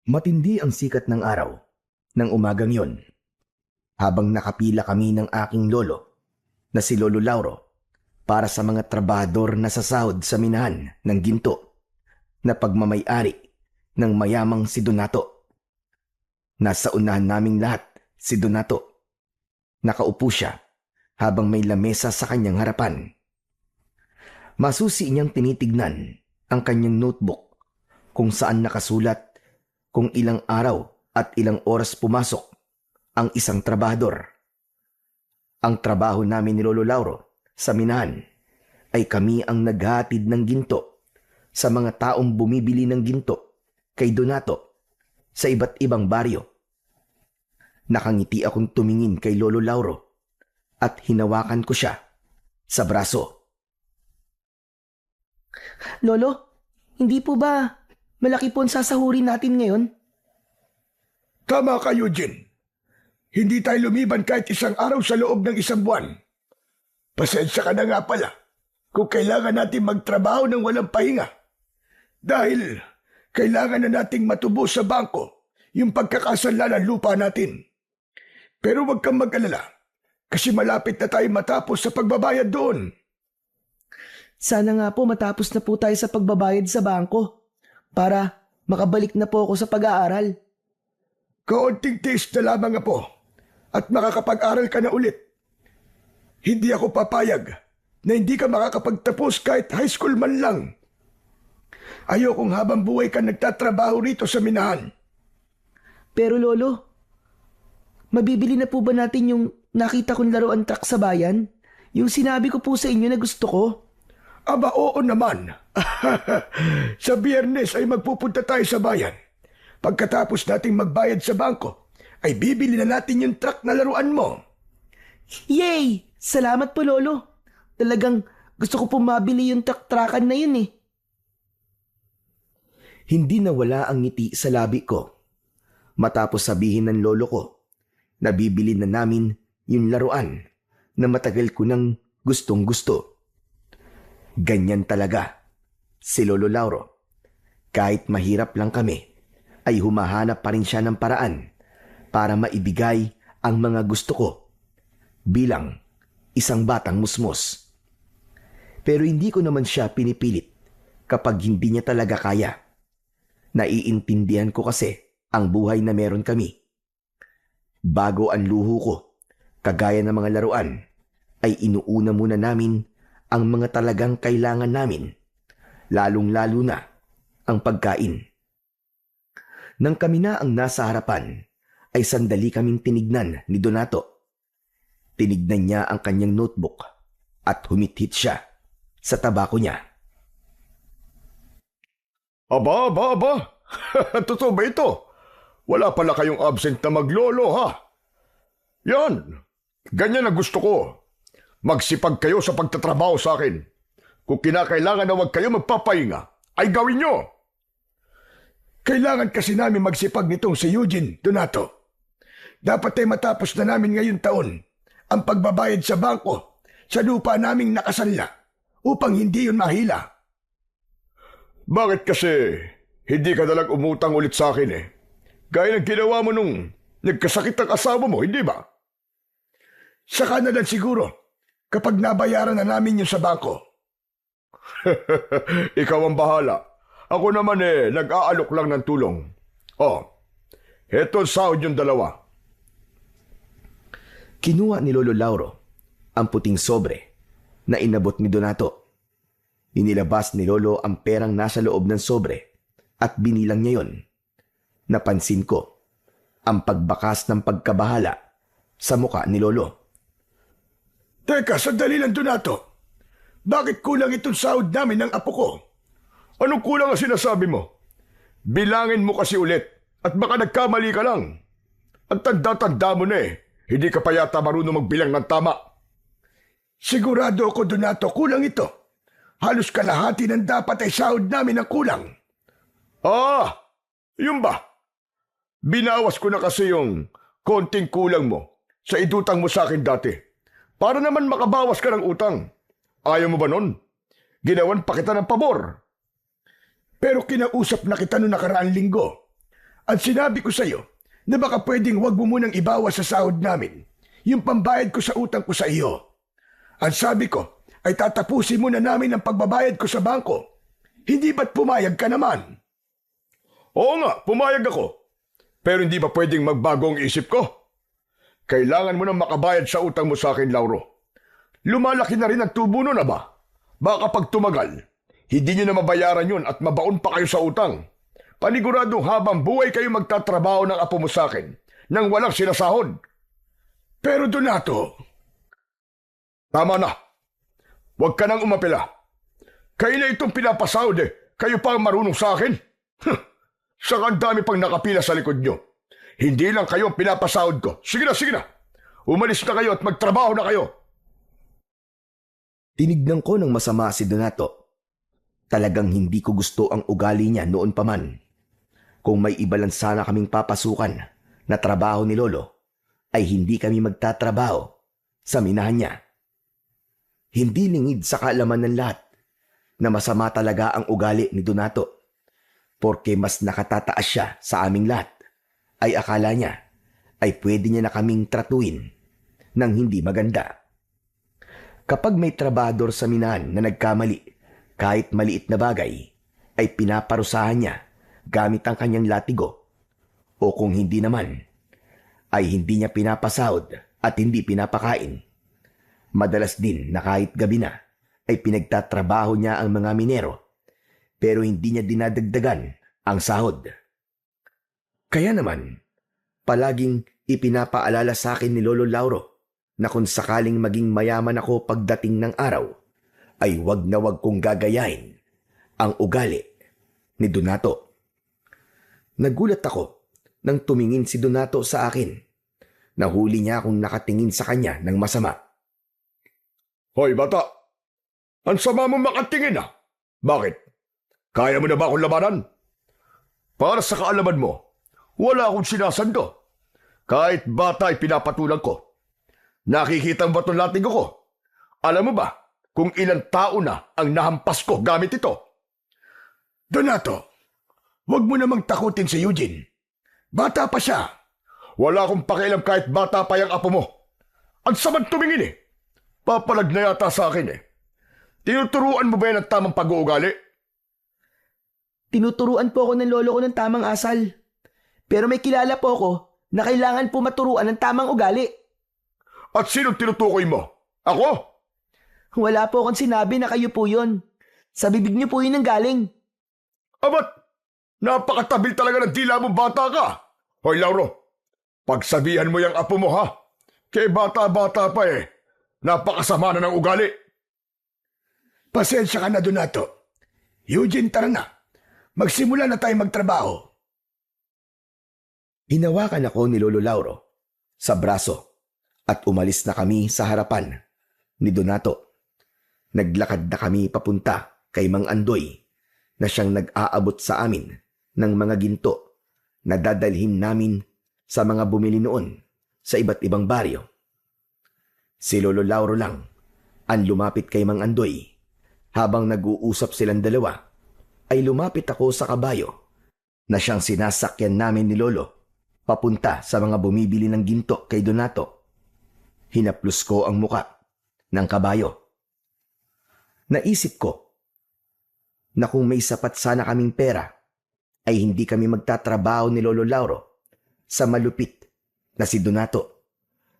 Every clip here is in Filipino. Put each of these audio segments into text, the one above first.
Matindi ang sikat ng araw ng umagang yon habang nakapila kami ng aking lolo na si Lolo Lauro para sa mga trabahador na sasahod sa minahan ng ginto na pagmamay-ari ng mayamang si Donato. Nasa unahan naming lahat si Donato. Nakaupo siya habang may lamesa sa kanyang harapan. Masusi niyang tinitignan ang kanyang notebook kung saan nakasulat kung ilang araw at ilang oras pumasok ang isang trabahador. Ang trabaho namin ni Lolo Lauro sa minahan ay kami ang naghatid ng ginto sa mga taong bumibili ng ginto kay Donato sa iba't ibang baryo. Nakangiti akong tumingin kay Lolo Lauro at hinawakan ko siya sa braso. Lolo, hindi po ba malaki po ang sasahurin natin ngayon? Tama ka, Eugene. Hindi tayo lumiban kahit isang araw sa loob ng isang buwan. Pasensya ka na nga pala kung kailangan natin magtrabaho ng walang pahinga. Dahil kailangan na nating matubos sa bangko yung pagkakasanla ng lupa natin. Pero huwag kang mag-alala kasi malapit na tayo matapos sa pagbabayad doon. Sana nga po matapos na po tayo sa pagbabayad sa bangko para makabalik na po ako sa pag-aaral. Kaunting tiis na lamang po at makakapag-aral ka na ulit. Hindi ako papayag na hindi ka makakapagtapos kahit high school man lang. Ayokong habang buhay ka nagtatrabaho rito sa minahan. Pero Lolo, mabibili na po ba natin yung nakita kong laruan truck sa bayan? Yung sinabi ko po sa inyo na gusto ko? Aba, oo naman. Sa Biyernes ay magpupunta tayo sa bayan. Pagkatapos nating magbayad sa bangko, ay bibili na natin yung truck na laruan mo. Yay! Salamat po, Lolo. Talagang gusto ko po mabili yung truck-truckan na yun eh. Hindi nawala ang ngiti sa labi ko matapos sabihin ng lolo ko na bibili na namin yung laruan na matagal ko nang gustong-gusto. Ganyan talaga si Lolo Lauro. Kahit mahirap lang kami, ay humahanap pa rin siya ng paraan para maibigay ang mga gusto ko bilang isang batang musmos. Pero hindi ko naman siya pinipilit kapag hindi niya talaga kaya. Naiintindihan ko kasi ang buhay na meron kami. Bago ang luho ko, kagaya ng mga laruan, ay inuuna muna namin ang mga talagang kailangan namin, lalong-lalo na ang pagkain. Nang kami na ang nasa harapan, ay sandali kaming tinignan ni Donato. Tinignan niya ang kanyang notebook at humithit siya sa tabako niya. Aba. Totoo ba ito? Wala pala kayong absent na maglolo, ha? Yan. Ganyan ang gusto ko. Magsipag kayo sa pagtatrabaho sa akin. Kung kinakailangan na huwag kayo magpapahinga, ay gawin nyo. Kailangan kasi namin magsipag nitong si Eugene, Donato. Dapat ay matapos na namin ngayon taon ang pagbabayad sa bangko sa lupa naming nakasanla upang hindi yun mahila. Bakit kasi hindi ka dalang umutang ulit sa akin eh? Gaya ng ginawa mo nung nagkasakit ang asawa mo, hindi ba? Saka na lang siguro kapag nabayaran na namin yun sa bangko. Ikaw ang bahala. Ako naman nag-aalok lang ng tulong. Oh, eto sahod yung dalawa. Kinuha ni Lolo Lauro ang puting sobre na inabot ni Donato. Inilabas ni Lolo ang perang nasa loob ng sobre at binilang niya yon. Napansin ko ang pagbakas ng pagkabahala sa muka ni Lolo. Teka, sandali lang, Donato. Bakit kulang itong sahod namin ng apo ko? Anong kulang ang sinasabi mo? Bilangin mo kasi ulit at baka nagkamali ka lang. Ang tanda-tanda mo na Hindi ka pa yata marunong magbilang ng tama. Sigurado ako, Donato, kulang ito. Halos kalahati ng dapat ay sahod namin ang kulang. Ah, yun ba? Binawas ko na kasi yung konting kulang mo sa idutang mo sa akin dati. Para naman makabawas ka ng utang. Ayaw mo ba nun? Ginawan pa kita ng pabor. Pero kinausap na kita noong nakaraang linggo. At sinabi ko sa'yo na baka pwedeng wag mo munang ibawas sa sahod namin yung pambayad ko sa utang ko sa iyo. Ang sabi ko ay tatapusin muna namin ang pagbabayad ko sa bangko. Hindi ba't pumayag ka naman? Oo nga, pumayag ako. Pero hindi ba pwedeng magbago ang isip ko? Kailangan mo nang makabayad sa utang mo sa akin, Lauro. Lumalaki na rin ang tubo nun, ba? Baka pag tumagal, hindi nyo na mabayaran yun at mabaon pa kayo sa utang. Paniguradong habang buhay kayo magtatrabaho ng apo mo sa akin nang walang sinasahod. Pero Donato, tama na. Huwag ka nang umapila. Kayo na itong pinapasahod Kayo pa ang marunong sa akin. Saka ang dami pang nakapila sa likod nyo. Hindi lang kayo ang pinapasahod ko. Sige na, sige na. Umalis na kayo at magtrabaho na kayo. Tinignan ko ng masama si Donato. Talagang hindi ko gusto ang ugali niya noon pa man. Kung may iba lang sana kaming papasukan na trabaho ni Lolo, ay hindi kami magtatrabaho sa minahan niya. Hindi lingid sa kaalaman ng lahat na masama talaga ang ugali ni Donato. Porke mas nakatataas siya sa aming lahat, ay akala niya ay pwede niya na kaming tratuin ng hindi maganda. Kapag may trabador sa minahan na nagkamali, kahit maliit na bagay, ay pinaparusahan niya gamit ang kanyang latigo. O kung hindi naman, ay hindi niya pinapasahod at hindi pinapakain. Madalas din na kahit gabi na, ay pinagtatrabaho niya ang mga minero, pero hindi niya dinadagdagan ang sahod. Kaya naman, palaging ipinapaalala sa akin ni Lolo Lauro na kung sakaling maging mayaman ako pagdating ng araw, ay wag na wag kong gagayahin ang ugali ni Donato. Nagulat ako nang tumingin si Donato sa akin. Nahuli niya akong nakatingin sa kanya ng masama. Hoy bata, ang sama mo makatingin Bakit? Kaya mo na ba akong labanan? Para sa kaalaman mo, wala akong sinasando. Kahit bata ay pinapatulang ko. Nakikita mo ba itong latigo ko? Alam mo ba kung ilang tao na ang nahampas ko gamit ito? Donato, huwag mo namang takutin si Eugene. Bata pa siya. Wala akong pakialam kahit bata pa yung apo mo. Ang samad tumingin Papalag na yata sa akin Tinuturuan mo ba yan ang tamang pag-uugali? Tinuturuan po ako ng lolo ko ng tamang asal. Pero may kilala po ako na kailangan po maturuan ng tamang ugali. At sino tinutukoy mo? Ako? Wala po akong sinabi na kayo po yun. Sa bibig niyo po yun ang galing. Abat, napakatabil talaga ng dila mo, bata ka. Hoy Lauro, pagsabihan mo yung apo mo Kaya bata-bata pa Napakasama na ng ugali. Pasensya ka na, Donato. Eugene, tara na. Magsimula na tayo magtrabaho. Hinawakan ako ni Lolo Lauro sa braso at umalis na kami sa harapan ni Donato. Naglakad na kami papunta kay Mang Andoy na siyang nag-aabot sa amin ng mga ginto na dadalhin namin sa mga bumili noon sa iba't ibang baryo. Si Lolo Lauro lang ang lumapit kay Mang Andoy. Habang nag-uusap silang dalawa, ay lumapit ako sa kabayo na siyang sinasakyan namin ni Lolo papunta sa mga bumibili ng ginto kay Donato. Hinaplos ko ang muka ng kabayo. Naisip ko na kung may sapat sana kaming pera, ay hindi kami magtatrabaho ni Lolo Lauro sa malupit na si Donato.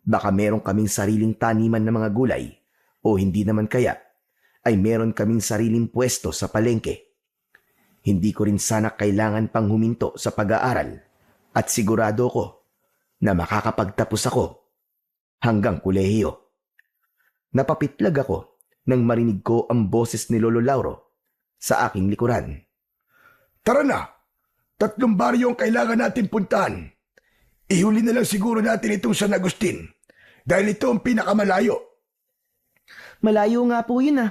Baka meron kaming sariling taniman ng mga gulay o hindi naman kaya ay meron kaming sariling pwesto sa palengke. Hindi ko rin sana kailangan pang huminto sa pag-aaral at sigurado ko na makakapagtapos ako hanggang kolehiyo. Napapitlag ako nang marinig ko ang boses ni Lolo Lauro sa aking likuran. Tara na! 3 baryo ang kailangan natin puntahan. Ihuli na lang siguro natin itong San Agustin dahil ito ang pinakamalayo. Malayo nga po yun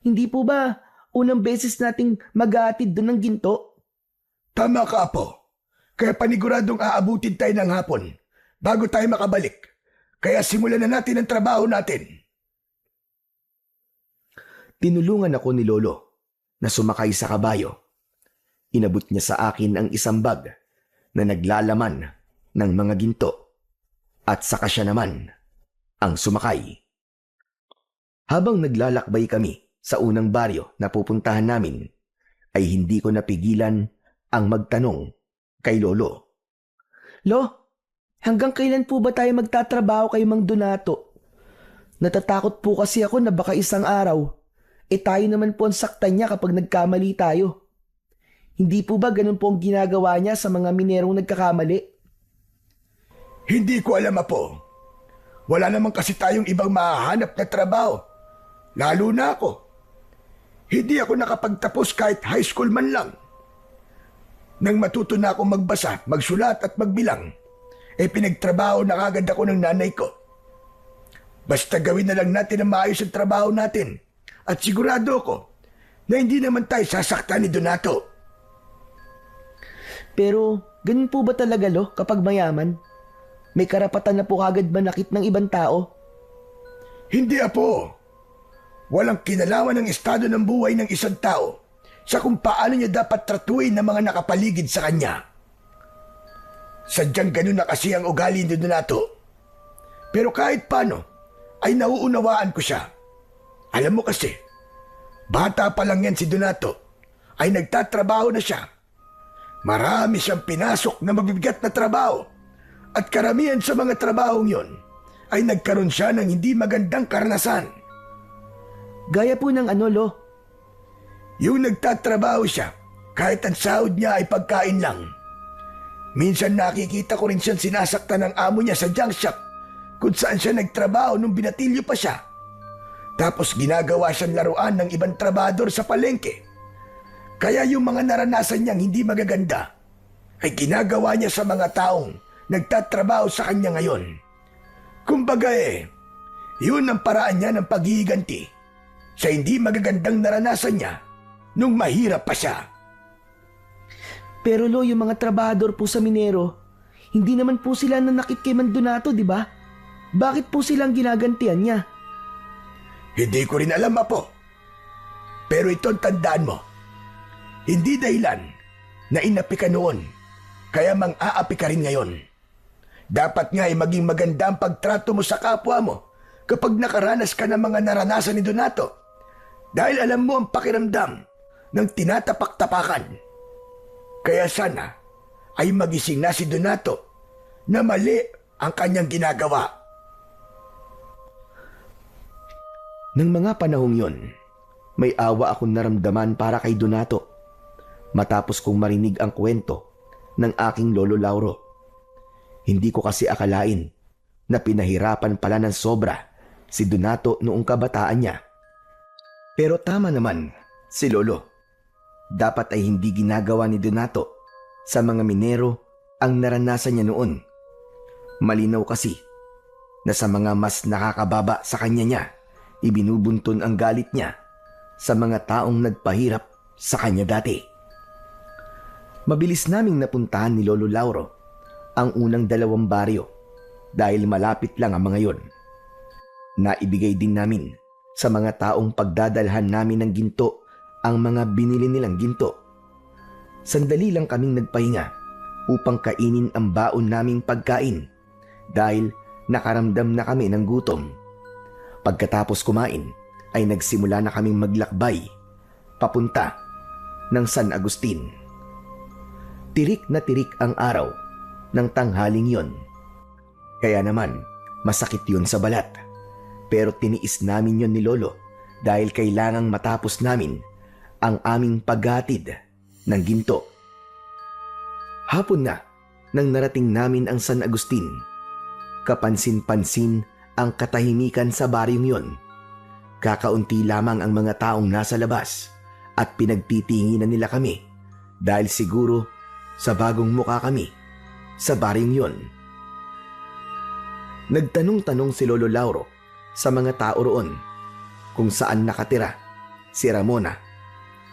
Hindi po ba unang beses nating mag-aatid doon ng ginto? Tama ka, Apo. Kaya paniguradong aabutin tayo ng hapon bago tayo makabalik. Kaya simulan na natin ang trabaho natin. Tinulungan ako ni Lolo na sumakay sa kabayo. Inabot niya sa akin ang isang bag na naglalaman ng mga ginto at saka siya naman ang sumakay. Habang naglalakbay kami sa unang baryo na pupuntahan namin, ay hindi ko napigilan ang magtanong kay Lolo. Lo, hanggang kailan po ba tayo magtatrabaho kay Mang Donato? Natatakot po kasi ako na baka isang araw, tayo naman po ang saktan niya kapag nagkamali tayo. Hindi po ba ganun po ang ginagawa niya sa mga minerong nagkakamali? Hindi ko alam, Apo. Wala naman kasi tayong ibang mahahanap na trabaho. Lalo na ako. Hindi ako nakapagtapos kahit high school man lang. Nang matuto na akong magbasa, magsulat at magbilang, pinagtrabaho na kagad ako ng nanay ko. Basta gawin na lang natin ang maayos ang trabaho natin. At sigurado ako na hindi naman tayo sasaktan ni Donato. Pero ganun po ba talaga, Lo, kapag mayaman? May karapatan na po kagad manakit ng ibang tao? Hindi, Apo. Walang kinalaman ng estado ng buhay ng isang tao sa kung paano niya dapat tratuin ng mga nakapaligid sa kanya. Sadyang ganun na kasi ang ugali ni Donato. Pero kahit paano, ay nauunawaan ko siya. Alam mo kasi, bata pa lang yan si Donato, ay nagtatrabaho na siya. Marami siyang pinasok na mabibigat na trabaho, at karamihan sa mga trabahong yon ay nagkaroon siya ng hindi magandang karanasan. Gaya po ng ano, Lo? Yung nagtatrabaho siya, kahit ang sahod niya ay pagkain lang. Minsan nakikita ko rin siyang sinasaktan ng amo niya sa junk shop kung saan siya nagtrabaho nung binatilyo pa siya. Tapos ginagawa siyang laruan ng ibang trabador sa palengke. Kaya yung mga naranasan niyang hindi magaganda ay ginagawa niya sa mga taong nagtatrabaho sa kanya ngayon. Kumbaga yun ang paraan niya ng paghihiganti sa hindi magagandang naranasan niya nung mahirap pa siya. Pero Lo, yung mga trabahador po sa minero, hindi naman po sila nanakit kay Mang Donato, di ba? Bakit po silang ginagantian niya? Hindi ko rin alam, Apo. Pero ito ang tandaan mo. Hindi dahilan na inapi ka noon, kaya mang-aapi ka rin ngayon. Dapat nga ay maging maganda ang pagtrato mo sa kapwa mo kapag nakaranas ka ng mga naranasan ni Donato. Dahil alam mo ang pakiramdam ng tinatapak-tapakan. Kaya sana ay magising na si Donato na mali ang kanyang ginagawa. Nang mga panahong yon, may awa akong naramdaman para kay Donato matapos kong marinig ang kwento ng aking Lolo Lauro. Hindi ko kasi akalain na pinahirapan pala ng sobra si Donato noong kabataan niya. Pero tama naman si Lolo. Dapat ay hindi ginagawa ni Donato sa mga minero ang naranasan niya noon. Malinaw kasi na sa mga mas nakakababa sa kanya niya, ibinubunton ang galit niya sa mga taong nagpahirap sa kanya dati. Mabilis naming napuntahan ni Lolo Lauro ang unang 2 baryo dahil malapit lang ang mga yon. Naibigay din namin sa mga taong pagdadalhan namin ng ginto ang mga binili nilang ginto. Sandali lang kaming nagpahinga upang kainin ang baon naming pagkain dahil nakaramdam na kami ng gutom. Pagkatapos kumain ay nagsimula na kaming maglakbay papunta ng San Agustin. Tirik na tirik ang araw ng tanghaling yon. Kaya naman masakit yun sa balat. Pero tiniis namin yon ni Lolo dahil kailangang matapos namin ang aming paghatid ng ginto. Hapon na nang narating namin ang San Agustin. Kapansin-pansin ang katahimikan sa baryong yon. Kakaunti lamang ang mga taong nasa labas at pinagtitinginan nila kami dahil siguro sa bagong muka kami sa baryong yon. Nagtanong-tanong si Lolo Lauro sa mga tao roon kung saan nakatira si Ramona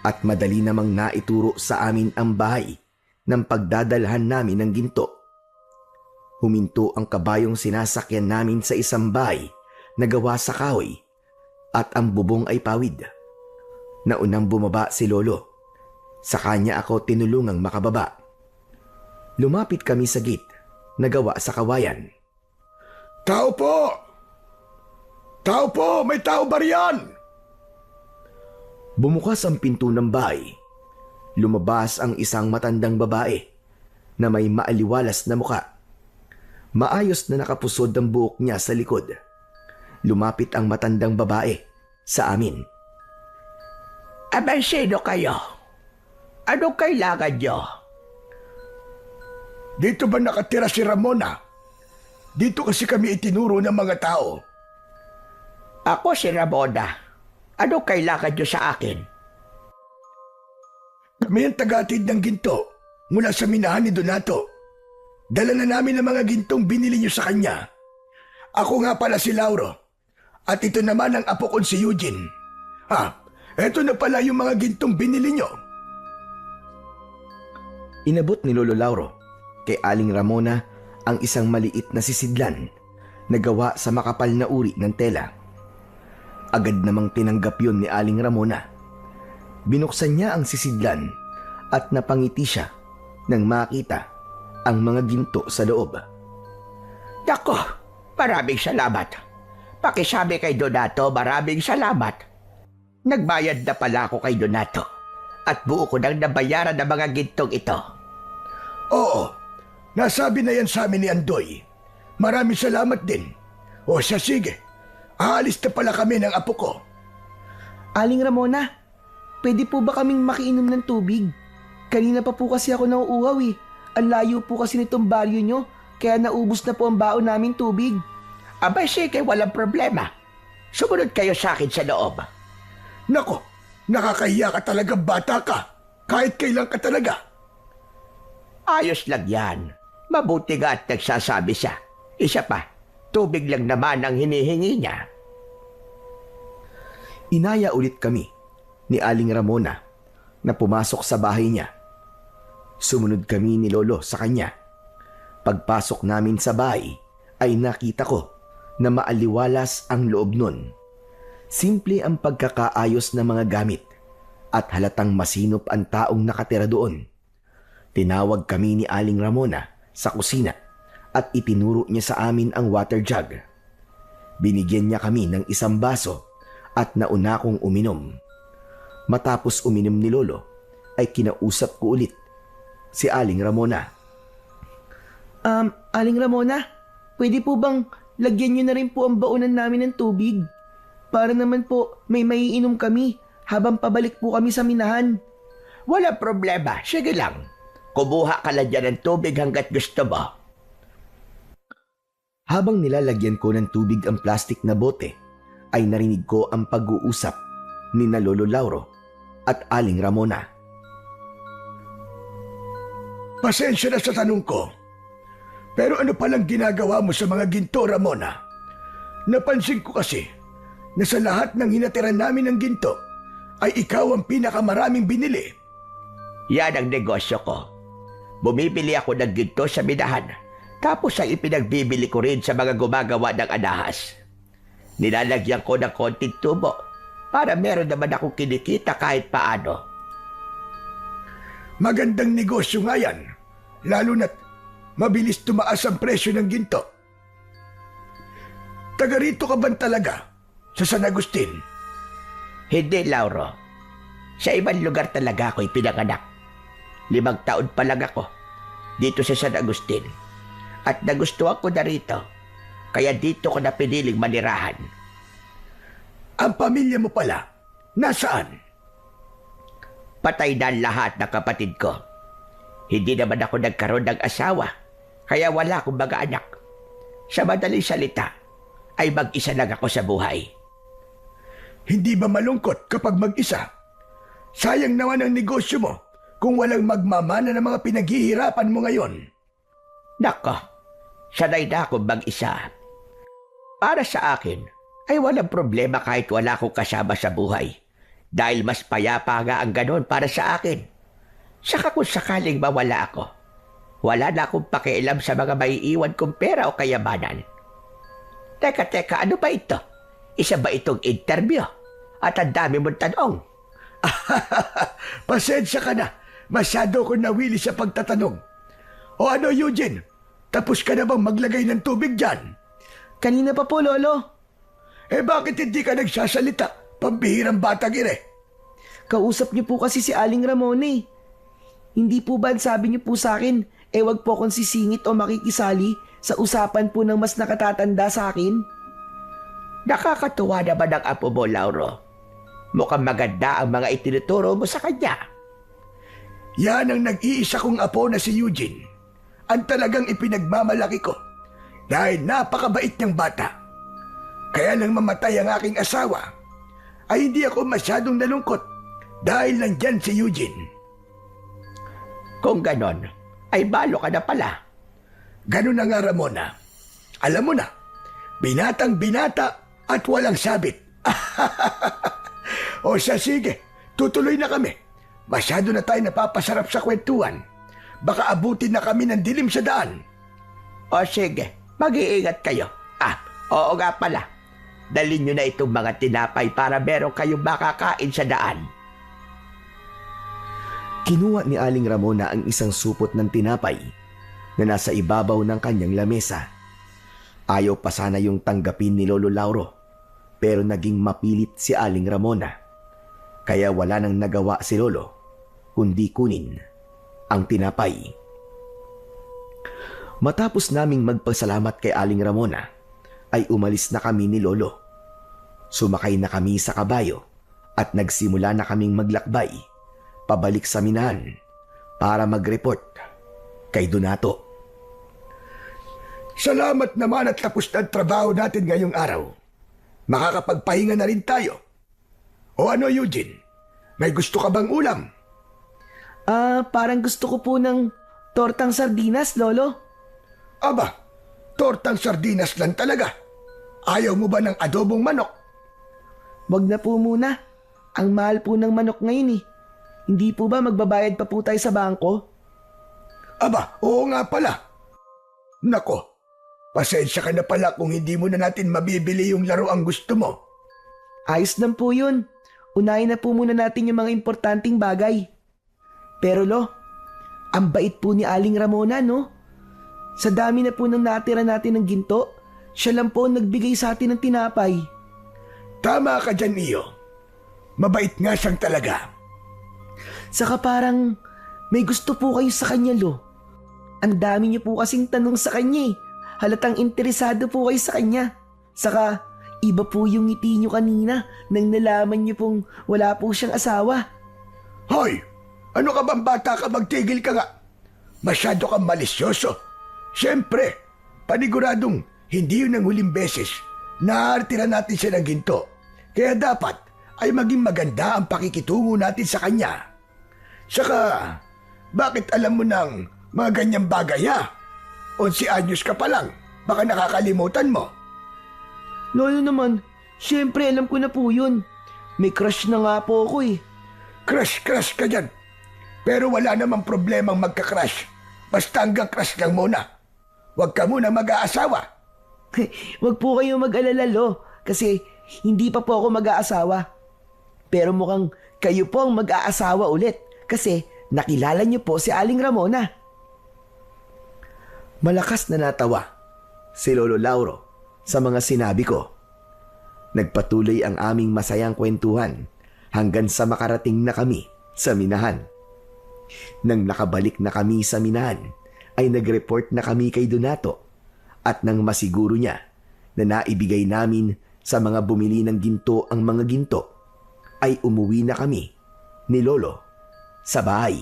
at madali namang naituro sa amin ang bahay ng pagdadalhan namin ng ginto. Huminto ang kabayong sinasakyan namin sa isang bahay na gawa sa kahoy at ang bubong ay pawid. Naunang bumaba si Lolo. Sa kanya ako tinulungang makababa. Lumapit kami sa gate na gawa sa kawayan. Tao po! Tao po! May tao ba riyan? Bumukas ang pinto ng bahay. Lumabas ang isang matandang babae na may maaliwalas na muka. Maayos na nakapusod ang buhok niya sa likod. Lumapit ang matandang babae sa amin. Abay, sino kayo? Anong kailangan nyo? Dito ba nakatira si Ramona? Dito kasi kami itinuro ng mga tao. Ako si Ramona. Anong kailangan nyo sa akin? Kami ang tagatid ng ginto mula sa minahan ni Donato. Dala na namin ang mga gintong binili niyo sa kanya. Ako nga pala si Lauro. At ito naman ang apo kong si Eugene. Eto na pala yung mga gintong binili niyo. Inabot ni Lolo Lauro kay Aling Ramona ang isang maliit na sisidlan na gawa sa makapal na uri ng tela. Agad namang tinanggap yun ni Aling Ramona. Binuksan niya ang sisidlan at napangiti siya nang makita ang mga ginto sa loob. Nako, maraming salamat. Pakisabi kay Donato, maraming salamat. Nagbayad na pala ako kay Donato at buo ko nang nabayaran ng mga gintong ito. Oo, nasabi na yan sa amin ni Andoy. Maraming salamat din. O siya, sige. Aalis na pala kami ng apo ko. Aling Ramona, pwede po ba kaming makiinom ng tubig? Kanina pa po kasi ako nauuhaw eh. Ang layo po kasi nitong baryo nyo, kaya naubos na po ang baon namin tubig. Abay sige, walang problema. Sumunod kayo sa akin sa loob. Nako, nakakahiya ka talaga, bata ka. Kahit kailan ka talaga. Ayos lang yan. Mabuti nga at nagsasabi siya. Isa pa, tubig lang naman ang hinihingi niya. Inaya ulit kami ni Aling Ramona na pumasok sa bahay niya. Sumunod kami ni Lolo sa kanya. Pagpasok namin sa bahay ay nakita ko na maaliwalas ang loob nun. Simple ang pagkakaayos ng mga gamit at halatang masinop ang taong nakatira doon. Tinawag kami ni Aling Ramona sa kusina at itinuro niya sa amin ang water jug. Binigyan niya kami ng isang baso at nauna kong uminom. Matapos uminom ni Lolo ay kinausap ko ulit si Aling Ramona. Aling Ramona, pwede po bang lagyan niyo na rin po ang baonan namin ng tubig? Para naman po may maiinom kami habang pabalik po kami sa minahan. Wala problema, sige lang. Kumuha ka lang dyan ng tubig hanggat gusto mo. Habang nilalagyan ko ng tubig ang plastic na bote, ay narinig ko ang pag-uusap ni na Lolo Lauro at Aling Ramona. Pasensya na sa tanong ko. Pero ano palang ginagawa mo sa mga ginto, Ramona? Napansin ko kasi na sa lahat ng hinatiran namin ng ginto ay ikaw ang pinakamaraming binili. Yan ang negosyo ko. Bumibili ako ng ginto sa minahan, tapos ang ipinagbibili ko rin sa mga gumagawa ng alahas. Nilalagyan ko ng konting tubo para meron naman akong kinikita kahit paano. Magandang negosyo nga yan, lalo na't mabilis tumaas ang presyo ng ginto. Taga rito ka ba talaga sa San Agustin? Hindi, Lauro. Sa ibang lugar talaga ako'y pinanganak. 5 taon pa lang ako dito sa San Agustin. At nagustuhan ko na rito. Kaya dito ko na piniling manirahan. Ang pamilya mo pala, nasaan? Patay na ang lahat ng kapatid ko. Hindi naman ako nagkaroon ng asawa. Kaya wala akong mga anak. Sa madaling salita, ay mag-isa lang ako sa buhay. Hindi ba malungkot kapag mag-isa? Sayang naman ang negosyo mo kung walang magmamana ng mga pinaghihirapan mo ngayon. Nako, sanay na akong mag-isa. Para sa akin, ay walang problema kahit wala akong kasama sa buhay. Dahil mas payapa nga ang ganon para sa akin. Saka kung sakaling mawala ako, wala na akong pakialam sa mga maiiwan kong pera o kayamanan. Teka, ano ba ito? Isa ba itong interview? At ang dami mong tanong. Pasensya ka na. Masyado ko nawili sa pagtatanong. O ano, Eugene? Tapos ka na bang maglagay ng tubig dyan? Kanina pa po, Lolo. Bakit hindi ka nagsasalita? Pambihirang batang ire. Kausap niyo po kasi si Aling Ramona eh. Hindi po ba sabi niyo po sa akin, wag po akong sisingit o makikisali sa usapan po ng mas nakatatanda sa akin? Nakakatuwa naman ang apo mo, Lauro. Mukhang maganda ang mga itinuturo mo sa kanya. Yan ang nag-iisa kong apo na si Eugene. Ang talagang ipinagmamalaki ko dahil napakabait niyang bata. Kaya nang mamatay ang aking asawa, ay hindi ako masyadong nalungkot dahil nandyan si Eugene. Kung ganon, ay balo ka na pala. Ganun na nga, Ramona. Alam mo na, binatang binata at walang sabit. O siya, sige, tutuloy na kami. Masyado na tayo napapasarap sa kwentuhan. Baka abutin na kami ng dilim sa daan. O sige, mag-iingat kayo. Oo nga pala. Dalhin nyo na itong mga tinapay para meron kayong makakain sa daan. Kinuha ni Aling Ramona ang isang supot ng tinapay na nasa ibabaw ng kanyang lamesa. Ayaw pa sana yung tanggapin ni Lolo Lauro, pero naging mapilit si Aling Ramona. Kaya wala nang nagawa si Lolo, kundi kunin ang tinapay. Matapos naming magpasalamat kay Aling Ramona, ay umalis na kami ni Lolo. Sumakay na kami sa kabayo at nagsimula na kaming maglakbay pabalik sa minahan para mag-report kay Donato. Salamat naman at tapos na ang trabaho natin ngayong araw. Makakapagpahinga na rin tayo. O ano, Eugene? May gusto ka bang ulam? Parang gusto ko po ng tortang sardinas, Lolo. Aba, tortang sardinas lang talaga. Ayaw mo ba ng adobong manok? Wag na po muna. Ang mahal po ng manok ngayon eh. Hindi po ba magbabayad pa po tayo sa bangko? Aba, oo nga pala. Nako, pasensya ka na pala kung hindi mo na natin mabibili yung laro ang gusto mo. Ayos lang po yun. Unahin na po muna natin yung mga importanteng bagay. Pero Lo, ang bait po ni Aling Ramona, no? Sa dami na po nang natira natin ng ginto, siya lang po ang nagbigay sa atin ng tinapay. Tama ka dyan, Iyo. Mabait nga siyang talaga. Saka parang may gusto po kayo sa kanya, Lo. Ang dami niyo po kasing tanong sa kanya eh. Halatang interesado po kayo sa kanya. Saka iba po yung ngiti niyo kanina nang nalaman niyo pong wala po siyang asawa. Hoy! Ano ka bang bata ka, magtigil ka nga? Masyado kang malisyoso. Siyempre, paniguradong hindi yun ang huling beses na artira natin siya ng ginto. Kaya dapat ay maging maganda ang pakikitungo natin sa kanya. Saka, bakit alam mo ng mga ganyang bagay ha? 11 anyos ka pa lang, baka nakakalimutan mo. Lolo naman, syempre alam ko na po yun. May crush na nga po ako eh. Crush ka dyan. Pero wala namang problemang magka-crush. Basta hanggang crush lang muna. Huwag ka muna mag-aasawa. Wag po kayo mag-alala, Lo. Kasi hindi pa po ako mag-aasawa. Pero mukhang kayo po ang mag-aasawa ulit. Kasi nakilala niyo po si Aling Ramona. Malakas na natawa si Lolo Lauro sa mga sinabi ko. Nagpatuloy ang aming masayang kwentuhan hanggang sa makarating na kami sa minahan. Nang nakabalik na kami sa minahan, ay nag-report na kami kay Donato at nang masiguro niya na naibigay namin sa mga bumili ng ginto ang mga ginto, ay umuwi na kami ni Lolo sa bahay.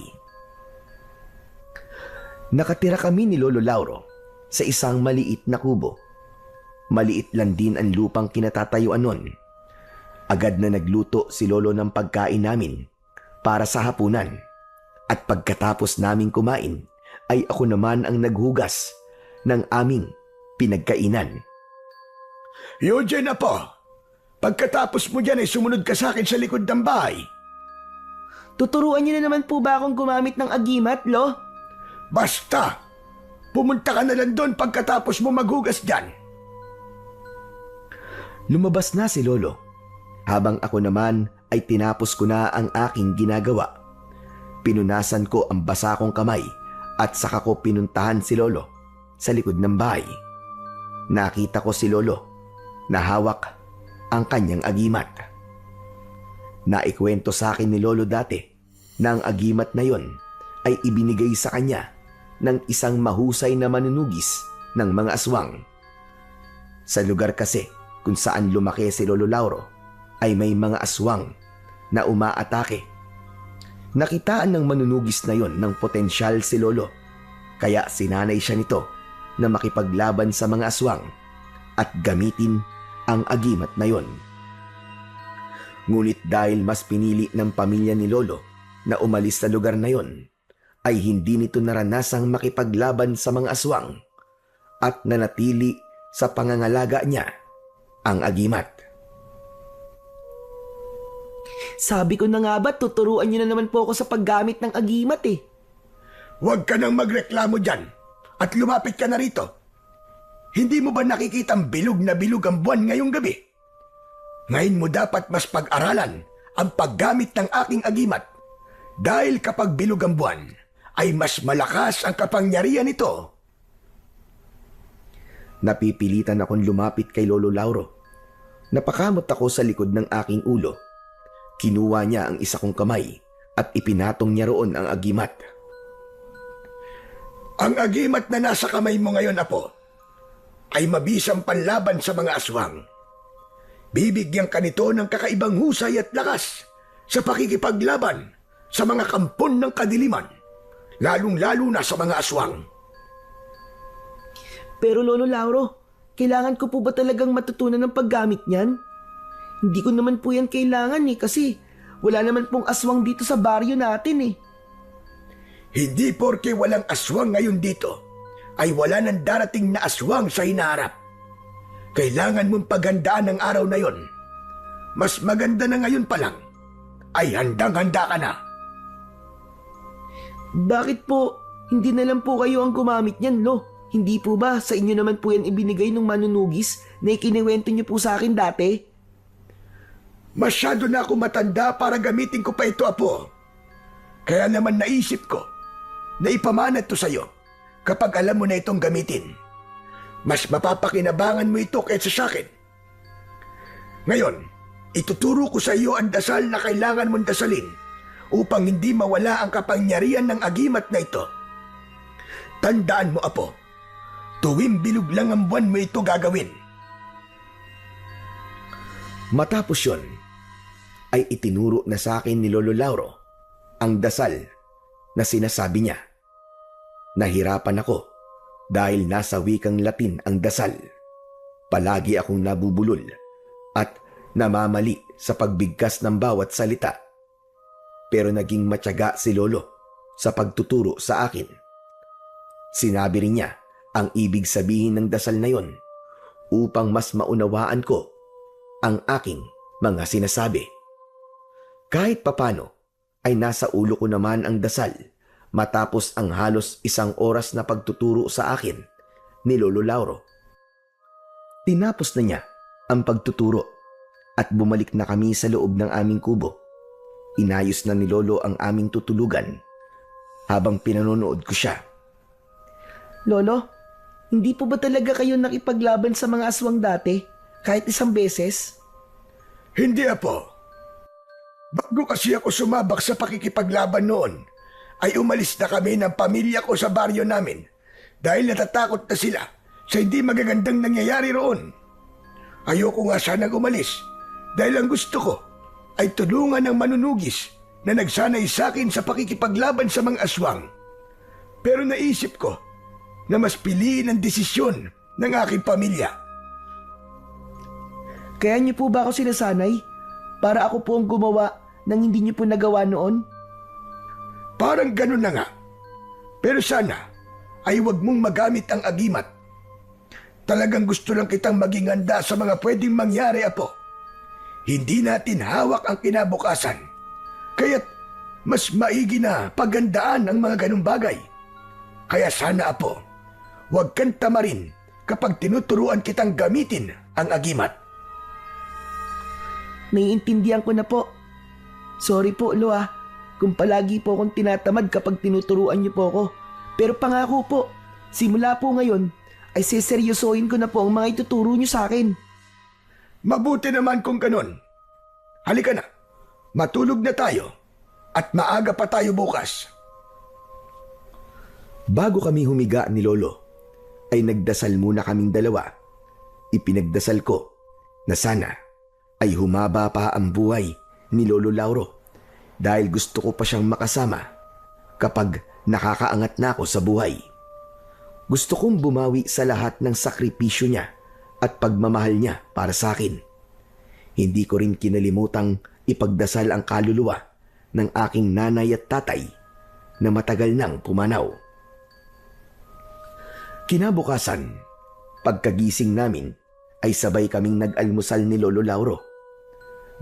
Nakatira kami ni Lolo Lauro sa isang maliit na kubo. Maliit lang din ang lupang kinatatayuan nun. Agad na nagluto si Lolo ng pagkain namin para sa hapunan. At pagkatapos naming kumain, ay ako naman ang naghugas ng aming pinagkainan. Eugene na po. Pagkatapos mo dyan ay sumunod ka sa akin sa likod ng bahay. Tuturuan niyo na naman po ba akong gumamit ng agimat, Lo? Basta, pumunta ka na lang doon pagkatapos mo maghugas dyan. Lumabas na si Lolo, habang ako naman ay tinapos ko na ang aking ginagawa. Pinunasan ko ang basa kong kamay at saka ko pinuntahan si Lolo sa likod ng bahay. Nakita ko si Lolo na hawak ang kanyang agimat. Naikwento sa akin ni Lolo dati na ang agimat na yon ay ibinigay sa kanya ng isang mahusay na manunugis ng mga aswang. Sa lugar kasi kung saan lumaki si Lolo Lauro ay may mga aswang na umaatake. Nakitaan ng manunugis na yon ng potensyal si Lolo, kaya sinanay siya nito na makipaglaban sa mga aswang at gamitin ang agimat na yon. Ngunit dahil mas pinili ng pamilya ni Lolo na umalis sa lugar na yon, ay hindi nito naranasang makipaglaban sa mga aswang at nanatili sa pangangalaga niya ang agimat. Sabi ko na nga ba, tuturuan niyo na naman po ako sa paggamit ng agimat eh. Huwag ka nang magreklamo dyan at lumapit ka na rito. Hindi mo ba nakikitang bilog na bilog ang buwan ngayong gabi? Ngayon mo dapat mas pag-aralan ang paggamit ng aking agimat dahil kapag bilog ang buwan ay mas malakas ang kapangyarihan nito. Napipilitan akong lumapit kay Lolo Lauro. Napakamot ako sa likod ng aking ulo. Kinuha niya ang isa kong kamay at ipinatong niya roon ang agimat. Ang agimat na nasa kamay mo ngayon, Apo, ay mabisang panlaban sa mga aswang. Bibigyan ka nito ng kakaibang husay at lakas sa pakikipaglaban sa mga kampon ng kadiliman, lalong-lalo na sa mga aswang. Pero Lolo Lauro, kailangan ko po ba talagang matutunan ng paggamit niyan? Hindi ko naman po yan kailangan eh kasi wala naman pong aswang dito sa baryo natin eh. Hindi porke walang aswang ngayon dito ay wala nang darating na aswang sa hinaharap. Kailangan mong paghandaan ang araw na yon. Mas maganda na ngayon pa lang ay handang-handa ka na. Bakit po hindi na lang po kayo ang gumamit niyan, Lo? Hindi po ba sa inyo naman po yan ibinigay ng manunugis na ikiniwento niyo po sa akin dati? Masyado na ako matanda para gamitin ko pa ito, Apo. Kaya naman naisip ko na ipamana to sa'yo kapag alam mo na itong gamitin. Mas mapapakinabangan mo ito kaysa sa akin. Ngayon, ituturo ko sa iyo ang dasal na kailangan mong dasalin upang hindi mawala ang kapangyarihan ng agimat na ito. Tandaan mo, Apo, tuwing bilog lang ang buwan mo ito gagawin. Matapos yon, ay itinuro na sa akin ni Lolo Lauro ang dasal na sinasabi niya. Nahirapan ako dahil nasa wikang Latin ang dasal. Palagi akong nabubulol at namamali sa pagbigkas ng bawat salita. Pero naging matyaga si Lolo sa pagtuturo sa akin. Sinabi rin niya ang ibig sabihin ng dasal na yon upang mas maunawaan ko ang aking mga sinasabi. Kahit papano ay nasa ulo ko naman ang dasal matapos ang halos 1 oras na pagtuturo sa akin ni Lolo Lauro. Tinapos na niya ang pagtuturo at bumalik na kami sa loob ng aming kubo. Inayos na ni Lolo ang aming tutulugan habang pinanonood ko siya. Lolo, hindi po ba talaga kayo nakipaglaban sa mga aswang dati kahit 1 beses? Hindi, Apo. Bago kasi ako sumabak sa pakikipaglaban noon, ay umalis na kami ng pamilya ko sa baryo namin dahil natatakot na sila sa hindi magagandang nangyayari roon. Ayoko nga sanang umalis dahil ang gusto ko ay tulungan ng manunugis na nagsanay sa akin sa pakikipaglaban sa mga aswang. Pero naisip ko na mas piliin ang desisyon ng aking pamilya. Kaya niyo po ba ako sinasanay para ako po ang gumawa ng hindi niyo po nagawa noon? Parang ganun na nga. Pero sana ay huwag mong magamit ang agimat. Talagang gusto lang kitang maging handa sa mga pwedeng mangyari, Apo. Hindi natin hawak ang kinabukasan. Kaya't mas maigi na paghandaan ang mga ganung bagay. Kaya sana, Apo, huwag kang tamarin kapag tinuturuan kitang gamitin ang agimat. Naiintindihan ko na po. Sorry po, Lo kung palagi po akong tinatamad kapag tinuturuan niyo po ako. Pero pangako po, simula po ngayon ay seseryosohin ko na po ang mga ituturo niyo sa akin. Mabuti naman kung ganun. Halika na, matulog na tayo at maaga pa tayo bukas. Bago kami humiga ni Lolo, ay nagdasal muna kaming dalawa. Ipinagdasal ko na sana ay humaba pa ang buhay ni Lolo Lauro dahil gusto ko pa siyang makasama kapag nakakaangat na ako sa buhay. Gusto kong bumawi sa lahat ng sakripisyo niya at pagmamahal niya para sa akin. Hindi ko rin kinalimutang ipagdasal ang kaluluwa ng aking nanay at tatay na matagal nang pumanaw. Kinabukasan, pagkagising namin ay sabay kaming nag-almusal ni Lolo Lauro.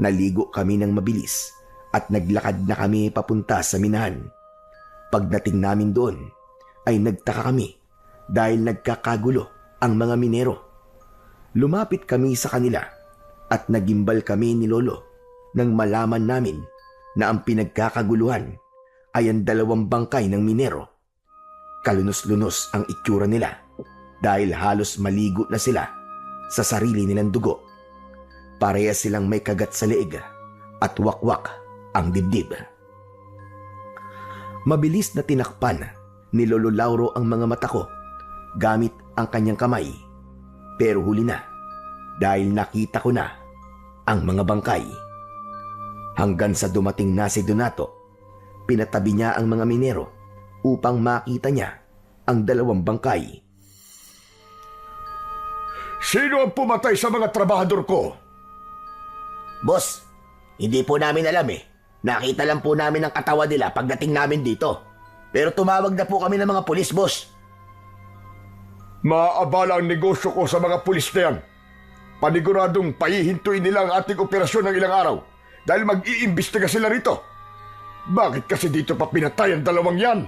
Naligo kami ng mabilis at naglakad na kami papunta sa minahan. Pagdating namin doon ay nagtaka kami dahil nagkakagulo ang mga minero. Lumapit kami sa kanila at nagimbal kami ni Lolo nang malaman namin na ang pinagkakaguluhan ay ang 2 bangkay ng minero. Kalunos-lunos ang itsura nila dahil halos maligo na sila sa sarili nilang dugo. Parehas silang may kagat sa leeg at wakwak ang dibdib. Mabilis na tinakpan ni Lolo Lauro ang mga mata ko gamit ang kanyang kamay. Pero huli na dahil nakita ko na ang mga bangkay. Hanggang sa dumating na si Donato, pinatabi niya ang mga minero upang makita niya ang 2 bangkay. Sino ang pumatay sa mga trabahador ko? Boss, hindi po namin alam eh. Nakita lang po namin ang katawan nila pagdating namin dito. Pero tumawag na po kami ng mga pulis, boss. Maaabala ang negosyo ko sa mga pulis na yan. Paniguradong paihintuin nila ang ating operasyon ng ilang araw dahil mag-iimbestiga sila rito. Bakit kasi dito pa pinatay ang 2 yan?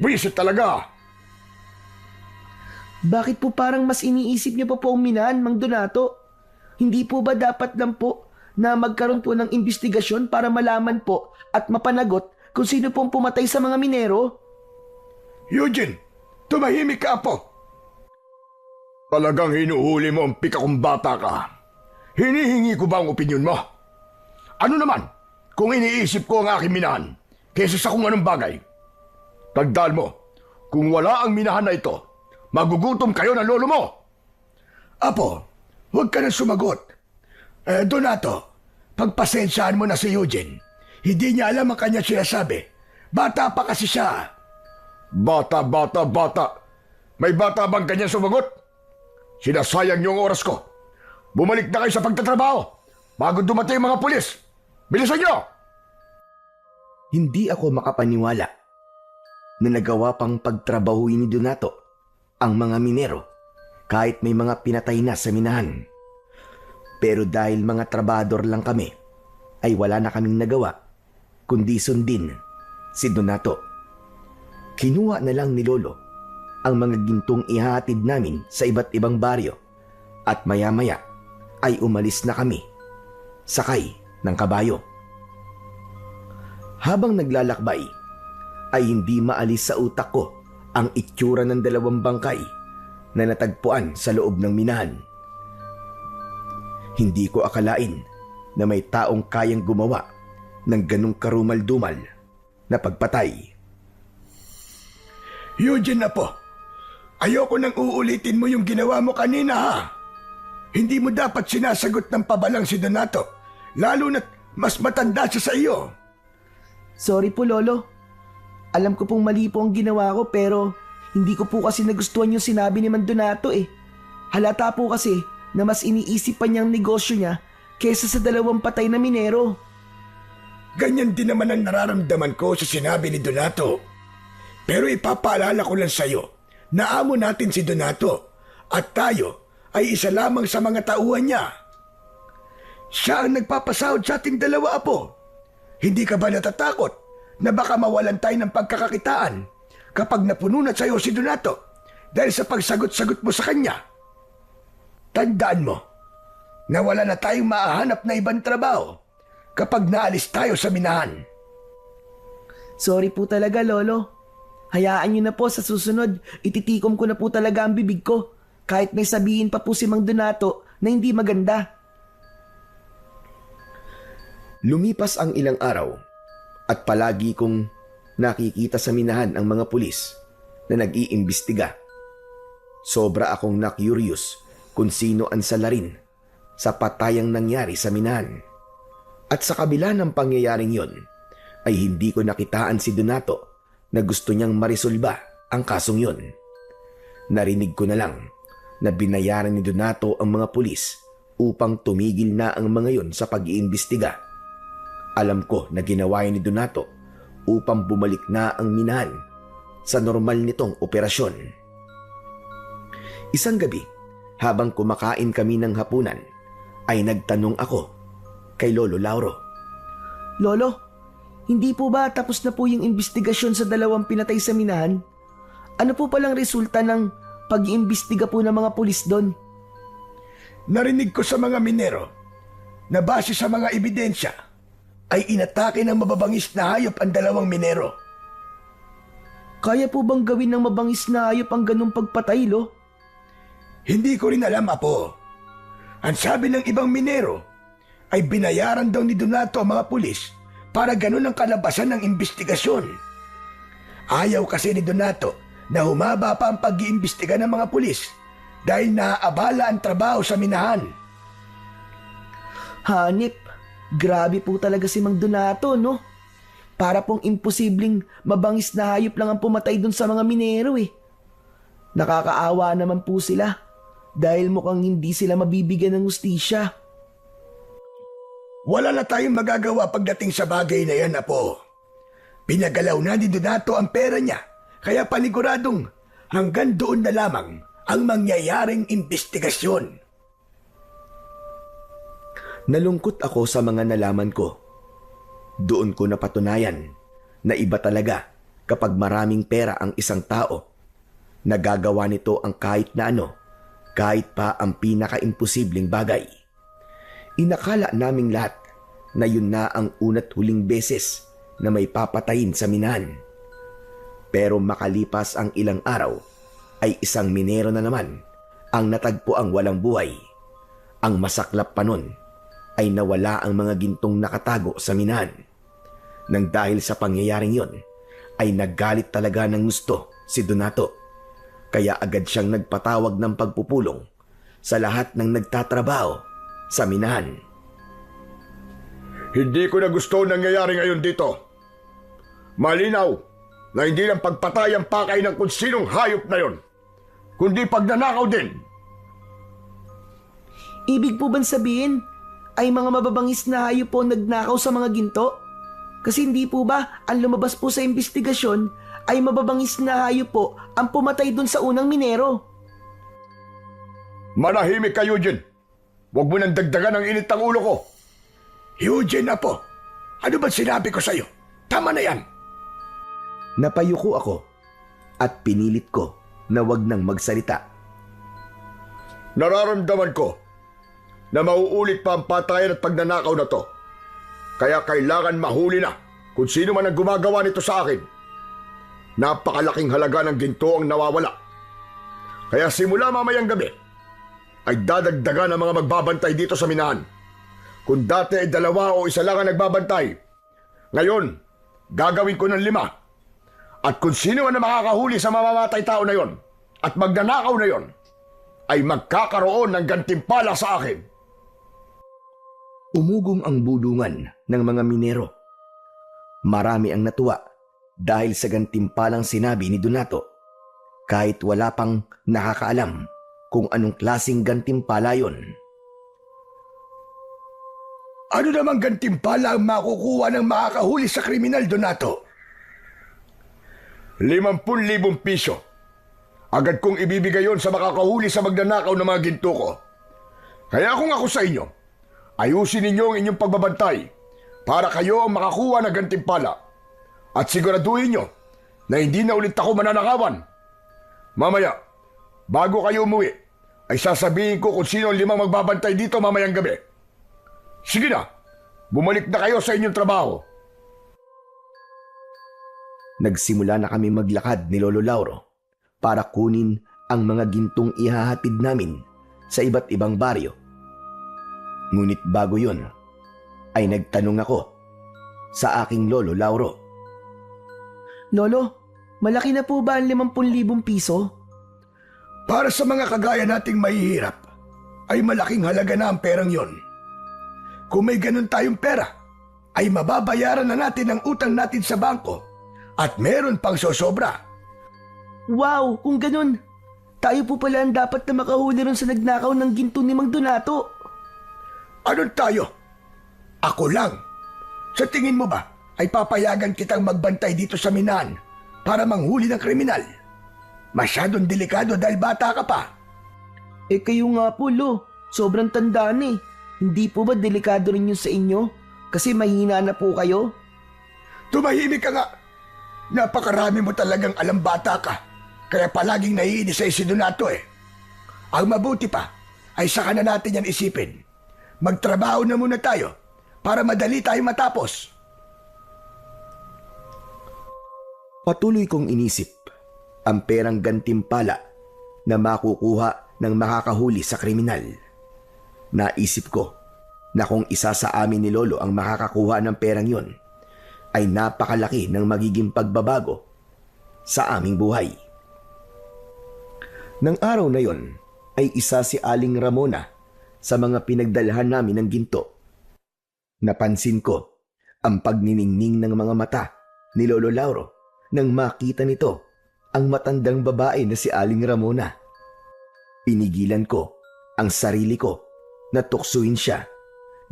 Wisit talaga. Bakit po parang mas iniisip niyo pa po ang minahan, Mang Donato? Hindi po ba dapat lang po na magkaroon po ng investigasyon para malaman po at mapanagot kung sino pong pumatay sa mga minero? Eugene, tumahimik ka po. Talagang hinuhuli mo ang pika kong bata ka. Hinihingi ko ba ang opinyon mo? Ano naman kung iniisip ko ang aking minahan kaysa sa kung anong bagay? Tagdal mo, kung wala ang minahan na ito, magugutom kayo ng lolo mo. Apo, huwag ka na sumagot. Donato, pagpasensyahan mo na si Eugene. Hindi niya alam ang kanya sinasabi. Bata pa kasi siya. Bata. May bata bang kanya sumagot? Sinasayang niyo ang oras ko. Bumalik na kayo sa pagtatrabaho bago dumating mga pulis. Bilisan niyo! Hindi ako makapaniwala na nagawa pang pagtrabahuin ni Donato ang mga minero kahit may mga pinatay na sa minahan. Pero dahil mga trabador lang kami, ay wala na kaming nagawa kundi sundin si Donato. Kinuha na lang ni Lolo ang mga gintong ihahatid namin sa iba't ibang baryo at maya-maya ay umalis na kami sakay ng kabayo. Habang naglalakbay ay hindi maalis sa utak ko ang itsura ng 2 bangkay na natagpuan sa loob ng minahan. Hindi ko akalain na may taong kayang gumawa ng ganong karumal-dumal na pagpatay. Eugene na po, ayoko nang uulitin mo yung ginawa mo kanina ha. Hindi mo dapat sinasagot ng pabalang si Donato, lalo na't mas matanda siya sa iyo. Sorry po, Lolo. Alam ko pong mali po ang ginawa ko pero hindi ko po kasi nagustuhan yung sinabi ni Mang Donato eh. Halata po kasi na mas iniisip pa niyang negosyo niya kesa sa 2 patay na minero. Ganyan din naman ang nararamdaman ko sa sinabi ni Donato. Pero ipapaalala ko lang sa iyo na amo natin si Donato at tayo ay isa lamang sa mga tauhan niya. Siya ang nagpapasahod sa ating 2 apo. Hindi ka ba natatakot na baka mawalan tayo ng pagkakakitaan kapag napununat sa iyo si Donato dahil sa pagsagot-sagot mo sa kanya? Tandaan mo na wala na tayong maahanap na ibang trabaho kapag naalis tayo sa minahan. Sorry po talaga, Lolo. Hayaan niyo na po, sa susunod, ititikom ko na po talaga ang bibig ko. Kahit may sabihin pa po si Mang Donato na hindi maganda. Lumipas ang ilang araw at palagi kong nakikita sa minahan ang mga pulis na nag-iimbestiga. Sobra akong na-curious kung sino ang salarin sa patayang nangyari sa minahan. At sa kabila ng pangyayaring yon, ay hindi ko nakitaan si Donato na gusto niyang marisolba ang kasong yon. Narinig ko na lang na binayaran ni Donato ang mga pulis upang tumigil na ang mga yon sa pag-iimbestiga. Alam ko na ginawa ni Donato upang bumalik na ang minahan sa normal nitong operasyon. Isang gabi, habang kumakain kami ng hapunan, ay nagtanong ako kay Lolo Lauro. Lolo, hindi po ba tapos na po yung investigasyon sa dalawang pinatay sa minahan? Ano po palang resulta ng pag-iimbestiga po ng mga pulis doon? Narinig ko sa mga minero na base sa mga ebidensya ay inatake ng mababangis na hayop ang dalawang minero. Kaya po bang gawin ng mabangis na hayop ang ganung pagpatay, Lo? Hindi ko rin alam, Apo. Ang sabi ng ibang minero ay binayaran daw ni Donato ang mga pulis para ganun ang kalabasan ng investigasyon. Ayaw kasi ni Donato na humaba pa ang pag-iimbestiga ng mga pulis dahil naaabala ang trabaho sa minahan. Hanip, grabe po talaga si Mang Donato, no? Para pong imposibleng mabangis na hayop lang ang pumatay dun sa mga minero eh. Nakakaawa naman po sila dahil mukhang hindi sila mabibigyan ng hustisya. Wala na tayong magagawa pagdating sa bagay na yan, Apo. Pinagalaw na ni Donato ang pera niya, kaya paniguradong hanggang doon na lamang ang mangyayaring investigasyon. Nalungkot ako sa mga nalaman ko. Doon ko napatunayan na iba talaga kapag maraming pera ang isang tao. Nagagawa nito ang kahit na ano, kahit pa ang pinaka-imposibleng bagay. Inakala naming lahat na yun na ang una't huling beses na may papatayin sa minahan. Pero makalipas ang ilang araw, ay isang minero na naman ang natagpo ang walang buhay. Ang masaklap pa nun ay nawala ang mga gintong nakatago sa minahan. Nang dahil sa pangyayaring yon, ay naggalit talaga ng gusto si Donato. Kaya agad siyang nagpatawag ng pagpupulong sa lahat ng nagtatrabaho sa minahan. Hindi ko na gusto ang nangyayari ngayon dito. Malinaw na hindi lang pagpatay ang pakay ng kung sinong hayop na yon, kundi pagnanakaw din. Ibig po bang sabihin ay mga mababangis na hayop po nagnakaw sa mga ginto? Kasi hindi po ba ang lumabas po sa investigasyon ay mababangis na hayop po ang pumatay dun sa unang minero? Manahimik ka, Eugene. Huwag mo nang dagdagan ang init ng ulo ko. Eugene, Apo, ano ba sinabi ko sa'yo? Tama na yan. Napayuko ako at pinilit ko na wag nang magsalita. Nararamdaman ko na mauulit pa ang patayan at pagnanakaw na to. Kaya kailangan mahuli na kung sino man ang gumagawa nito sa akin. Napakalaking halaga ng ginto ang nawawala. Kaya simula mamayang gabi, ay dadagdagan ang mga magbabantay dito sa minahan. Kung dati ay 2 o 1 lang ang nagbabantay, ngayon, gagawin ko ng 5. At kung sino man ang makakahuli sa mamamatay tao na yon at magnanakaw na yon, ay magkakaroon ng gantimpala sa akin. Umugong ang bulungan ng mga minero. Marami ang natuwa dahil sa gantimpalang sinabi ni Donato, kahit wala pang nakakaalam kung anong klaseng gantimpala yon. Ano namang gantimpala ang makukuha ng makakahuli sa kriminal, Donato? 50,000 piso. Agad kong ibibigay yon sa makakahuli sa magnanakaw ng mga ginto ko. Kaya kung ako sa inyo, ayusin ninyo ang inyong pagbabantay para kayo ang makakuha ng gantimpala. At siguraduhin nyo na hindi na ulit ako mananakawan. Mamaya, bago kayo umuwi, ay sasabihin ko kung sino ang 5 magbabantay dito mamayang gabi. Sige na, bumalik na kayo sa inyong trabaho. Nagsimula na kami maglakad ni Lolo Lauro para kunin ang mga gintong ihahatid namin sa iba't ibang baryo. Ngunit bago yun, ay nagtanong ako sa aking Lolo Lauro. Lolo, malaki na po ba ang 50,000 piso? Para sa mga kagaya nating mahihirap, ay malaking halaga na ang perang yon. Kung may ganun tayong pera, ay mababayaran na natin ang utang natin sa bangko at meron pang sosobra. Wow, kung ganun, tayo po pala ang dapat na makahuli ron sa nagnakaw ng ginto ni Mang Donato. Anong tayo? Ako lang. Sa tingin mo ba ay papayagan kitang magbantay dito sa minahan para manghuli ng kriminal? Masyadong delikado dahil bata ka pa. Eh kayo nga po, Lo, sobrang tanda na eh. Hindi po ba delikado rin yun sa inyo? Kasi mahina na po kayo? Tumahimik ka nga. Napakarami mo talagang alam, bata ka. Kaya palaging naiinis sa si Donato eh. Ang mabuti pa ay saka na natin yan isipin. Magtrabaho na muna tayo para madali tayo matapos. Patuloy kong inisip ang perang gantimpala na makukuha ng makakahuli sa kriminal. Naisip ko na kung isa sa amin ni Lolo ang makakakuha ng perang yon, ay napakalaki ng magiging pagbabago sa aming buhay. Nang araw na yon ay isa si Aling Ramona sa mga pinagdalhan namin ng ginto. Napansin ko ang pagniningning ng mga mata ni Lolo Lauro nang makita nito ang matandang babae na si Aling Ramona. Pinigilan ko ang sarili ko na tuksuin siya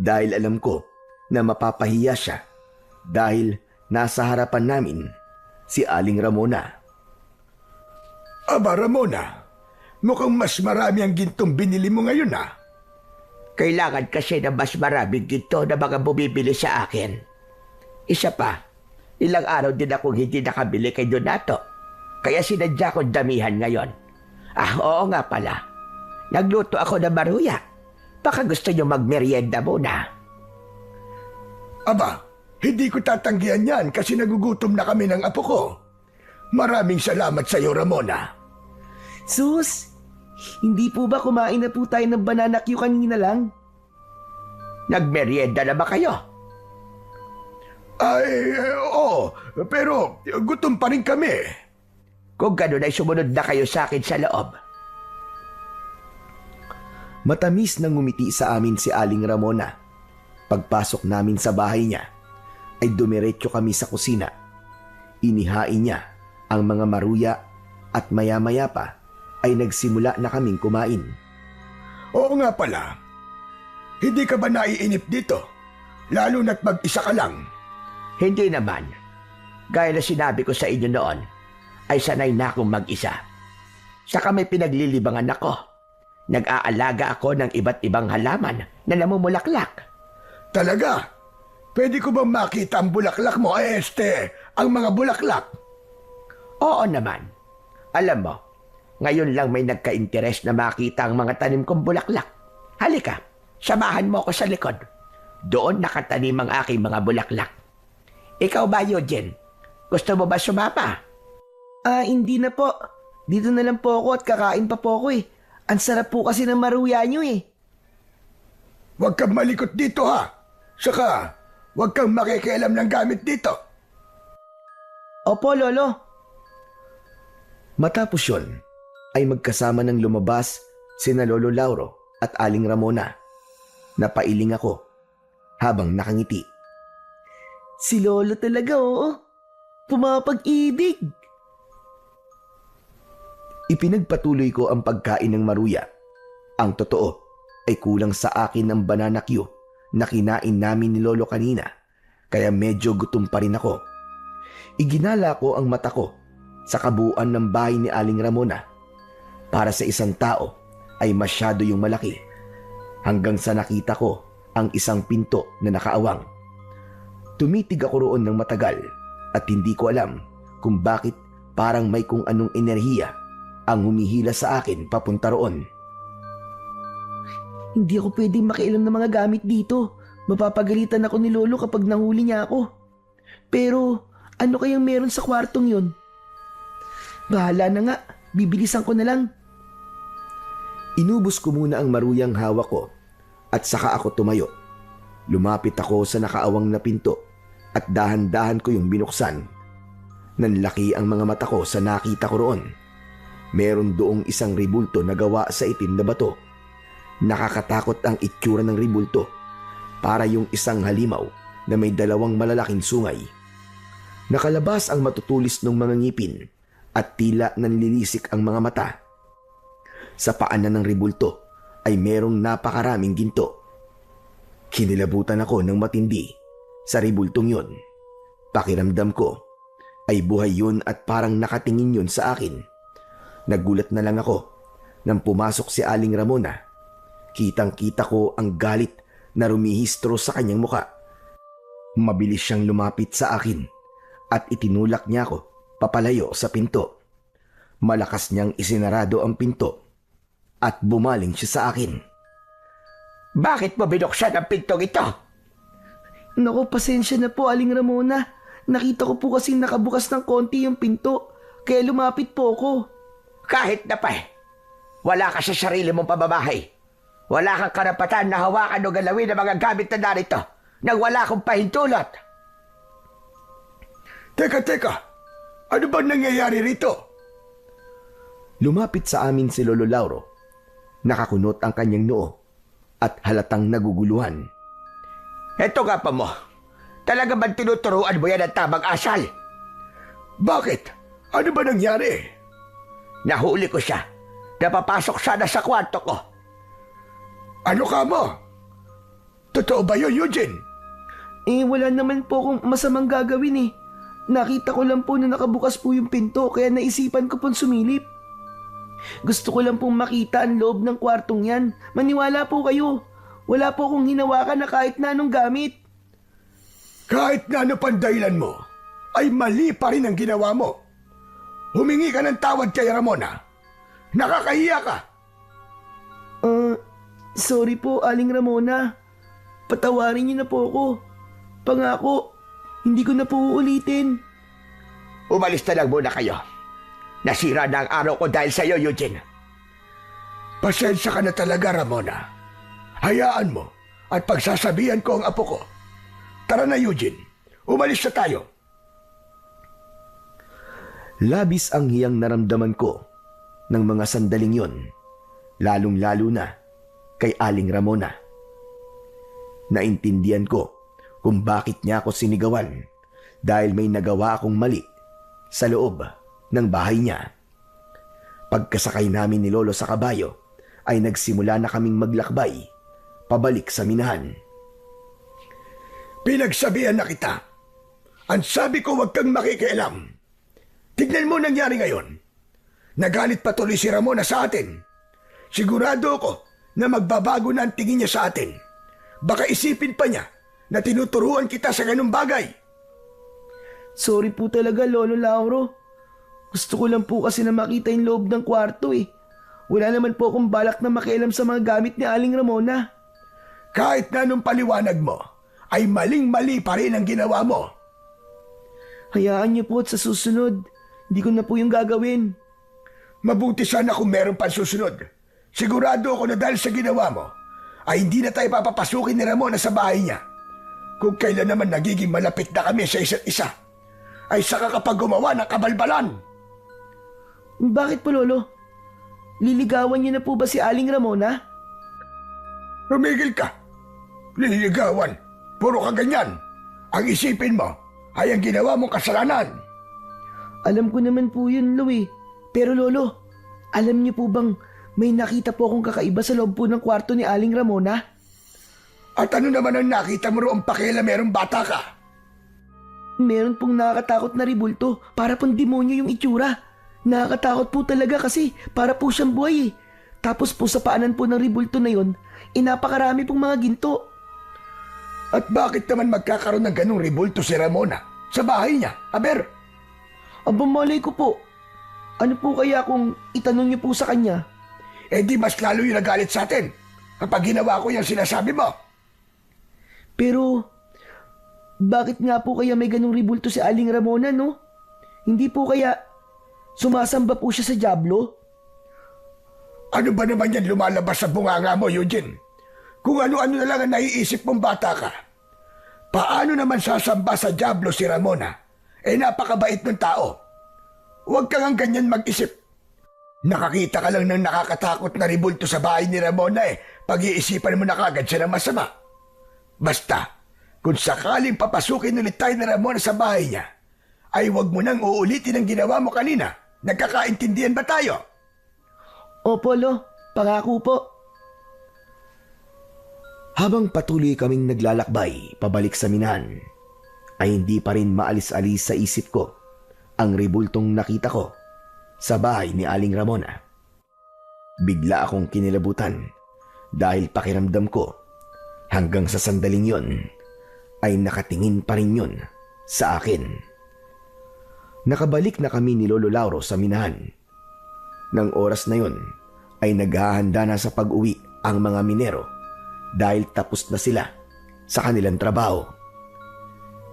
dahil alam ko na mapapahiya siya dahil nasa harapan namin si Aling Ramona. Aba, Ramona, mukhang mas marami ang gintong binili mo ngayon ah. Kailangan kasi na mas maraming ginto na mga bumibili sa akin. Isa pa, ilang araw din akong hindi nakabili kay Donato. Kaya sinadya ko damihan ngayon. Ah, oo nga pala. Nagluto ako ng maruya. Baka gusto niyo magmerienda muna. Aba, hindi ko tatanggihan yan kasi nagugutom na kami ng apo ko. Maraming salamat sa iyo, Ramona. Sus, hindi po ba kumain na po tayo ng banana Q kanina lang? Nagmerienda na ba kayo? Ay, oo, pero gutom pa rin kami. Kung gano'n ay sumunod na kayo sa akin sa loob. Matamis na ngumiti sa amin si Aling Ramona. Pagpasok namin sa bahay niya, ay dumiretso kami sa kusina. Inihain niya ang mga maruya at maya-maya pa ay nagsimula na kaming kumain. Oo nga pala. Hindi ka ba naiinip dito? Lalo na't mag-isa ka lang. Hindi naman. Gaya na sinabi ko sa inyo noon, ay sanay na akong mag-isa. Saka may pinaglilibangan ako. Nag-aalaga ako ng iba't ibang halaman na namumulaklak. Talaga? Pwede ko bang makita ang bulaklak mo, ang mga bulaklak? Oo naman. Alam mo, ngayon lang may nagka-interes na makita ang mga tanim kong bulaklak. Halika, samahan mo ako sa likod. Doon nakatanim ang aking mga bulaklak. Ikaw ba, Eugene? Gusto mo ba sumama? Hindi na po. Dito na lang po ako at kakain pa po ako eh. Ang sarap po kasi ng maruya nyo eh. Huwag kang malikot dito ha. Saka, huwag kang makikialam ng gamit dito. Opo, Lolo. Matapos yun, ay magkasama ng lumabas sina Lolo Lauro at Aling Ramona. Napailing ako habang nakangiti. Si Lolo talaga, oo. Pumapag-ibig. Ipinagpatuloy ko ang pagkain ng maruya. Ang totoo ay kulang sa akin ang banana Q na kinain namin ni Lolo kanina, kaya medyo gutom pa rin ako. Iginala ko ang mata ko sa kabuuan ng bahay ni Aling Ramona. Para sa isang tao ay masyado yung malaki, hanggang sa nakita ko ang isang pinto na nakaawang. Tumitig ako roon ng matagal at hindi ko alam kung bakit parang may kung anong enerhiya ang humihila sa akin papunta roon. Hindi ako pwedeng makialam ng mga gamit dito. Mapapagalitan ako ni Lolo kapag nahuli niya ako. Pero Ano kayang meron sa kwartong yun? Bahala na nga, bibilisan ko na lang. Inubos ko muna ang maruyang hawak ko at saka ako tumayo. Lumapit ako sa nakaawang na pinto at dahan-dahan ko yung binuksan. Nanlaki ang mga mata ko sa nakita ko roon. Meron doong isang ribulto na gawa sa itim na bato. Nakakatakot ang itsura ng ribulto, para yung isang halimaw na may dalawang malalaking sungay. Nakalabas ang matutulis ng mga ngipin at tila nanlilisik ang mga mata. Sa paanan ng ribulto ay merong napakaraming ginto. Kinilabutan ako ng matindi sa ribultong yun. Pakiramdam ko ay buhay yun at parang nakatingin yun sa akin. Nagulat na lang ako nang pumasok si Aling Ramona. Kitang-kita ko ang galit na rumihistro sa kanyang muka. Mabilis siyang lumapit sa akin at itinulak niya ako papalayo sa pinto. Malakas niyang isinarado ang pinto at bumaling siya sa akin. Bakit mo binuksan ang pintong ito? Naku, pasensya na po, Aling Ramona. Nakita ko po kasing nakabukas ng konti yung pinto, kaya lumapit po ako. Kahit na pa wala ka sa sarili mong pamamahay. Wala kang karapatan na hawakan o galawin ang mga gamit na narito nang wala akong pahintulot. Teka, ano ba nangyayari rito? Lumapit sa amin si Lolo Lauro. Nakakunot ang kanyang noo at halatang naguguluhan. Eto nga pa mo. Talaga bang tinuturuan mo yan ang tamang asal? Bakit? Ano ba nangyari? Nahuli ko siya. Napapasok sana sa kwarto ko. Ano ka mo? Totoo ba yun, Eugene? Wala naman po akong masamang gagawin eh. Nakita ko lang po na nakabukas po yung pinto, kaya naisipan ko pong sumilip. Gusto ko lang pong makita ang loob ng kwartong yan. Maniwala po kayo. Wala po akong hinawakan na kahit na anong gamit. Kahit na ano pang dahilan mo, ay mali pa rin ang ginawa mo. Humingi ka ng tawad kay Ramona. Nakakahiya ka. Sorry po, Aling Ramona. Patawarin niyo na po ako. Pangako, hindi ko na po uulitin. Umalis na lang muna kayo. Nasira na ang araw ko dahil sa iyo, Eugene. Pasensya ka na talaga, Ramona. Hayaan mo at pagsasabihan ko ang apo ko. Tara na, Eugene. Umalis na tayo. Labis ang hiyang naramdaman ko ng mga sandaling yon, lalong-lalo na kay Aling Ramona. Naintindihan ko kung bakit niya ako sinigawan dahil may nagawa akong mali sa loob ng bahay niya. Pagkasakay namin ni Lolo sa kabayo ay nagsimula na kaming maglakbay pabalik sa minahan. Pinagsabihan na kita. Ang sabi ko, huwag kang makikialam. Tignan mo nangyari ngayon. Nagalit patuloy si Ramona sa atin. Sigurado ako na magbabago na ang tingin niya sa atin. Baka isipin pa niya na tinuturuan kita sa ganung bagay. Sorry po talaga, Lolo Lauro. Gusto ko lang po kasi na makita yung loob ng kwarto eh. Wala naman po akong balak na makialam sa mga gamit ni Aling Ramona. Kahit na anong paliwanag mo, ay maling-mali pa rin ang ginawa mo. Hayaan niyo po at sa susunod, hindi ko na po yung gagawin. Mabuti sana kung meron pang susunod. Sigurado ako na dahil sa ginawa mo, ay hindi na tayo papapasukin ni Ramona sa bahay niya. Kung kailan naman nagiging malapit na kami sa isa't isa, ay saka kapag gumawa ng kabalbalan. Bakit po, Lolo? Liligawan niyo na po ba si Aling Ramona? Rumigil ka. Liligawan. Puro ka ganyan. Ang isipin mo ay ang ginawa mong kasalanan. Alam ko naman po yun, Louie. Pero Lolo, alam niyo po bang may nakita po akong kakaiba sa loob po ng kwarto ni Aling Ramona? At ano naman ang nakita mo roong pakila merong bata ka? Meron pong nakakatakot na ribulto, para pong demonyo yung itsura. Nakakatakot po talaga kasi para po siyang buhay eh. Tapos po sa paanan po ng ribulto na yon, napakarami pong mga ginto. At bakit naman magkakaroon ng ganung ribulto si Ramona sa bahay niya, aber? Aba, malay ko po. Ano po kaya kung itanong niyo po sa kanya? Eh di mas lalo yung nagalit sa atin kapag ginawa ko yung sinasabi mo. Pero, Bakit nga po kaya may ganung ribulto si Aling Ramona, no? Hindi po kaya sumasamba po siya sa Diablo? Ano ba naman yan lumalabas sa bunganga mo, Eugene? Kung ano-ano na lang ang naiisip mong bata ka. Paano naman sasamba sa Diablo si Ramona? Napakabait ng tao. Huwag kang ang ganyan mag-isip. Nakakita ka lang ng nakakatakot na ribulto sa bahay ni Ramona pag-iisipan mo na kagad siya ng masama. Basta, kung sakaling papasukin ulit tayo ni Ramona sa bahay niya, ay huwag mo nang uulitin ang ginawa mo kanina. Nagkakaintindihan ba tayo? Opo, Lo. Pangako po. Habang patuloy kaming naglalakbay pabalik sa minahan, ay hindi pa rin maalis-alis sa isip ko ang ribultong nakita ko sa bahay ni Aling Ramona. Bigla akong kinilabutan dahil pakiramdam ko hanggang sa sandaling yon ay nakatingin pa rin yun sa akin. Nakabalik na kami ni Lolo Lauro sa minahan. Nang oras na yon ay naghahanda na sa pag-uwi ang mga minero dahil tapos na sila sa kanilang trabaho.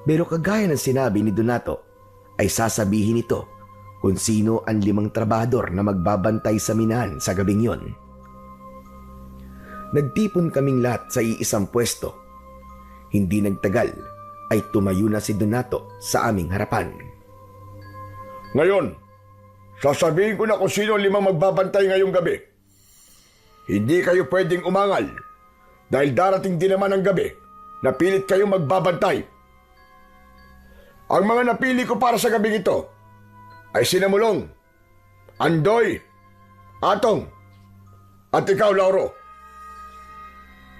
Pero kagaya ng sinabi ni Donato ay sasabihin ito kung sino ang 5 trabahador na magbabantay sa minahan sa gabing yon. Nagtipon kaming lahat sa iisang pwesto. Hindi nagtagal ay tumayo na si Donato sa aming harapan. Ngayon, sasabihin ko na kung sino 5 magbabantay ngayong gabi. Hindi kayo pwedeng umangal dahil darating din naman ang gabi na pilit kayong magbabantay. Ang mga napili ko para sa gabing ito ay Sinamulong, Andoy, Atong, at ikaw, Lauro.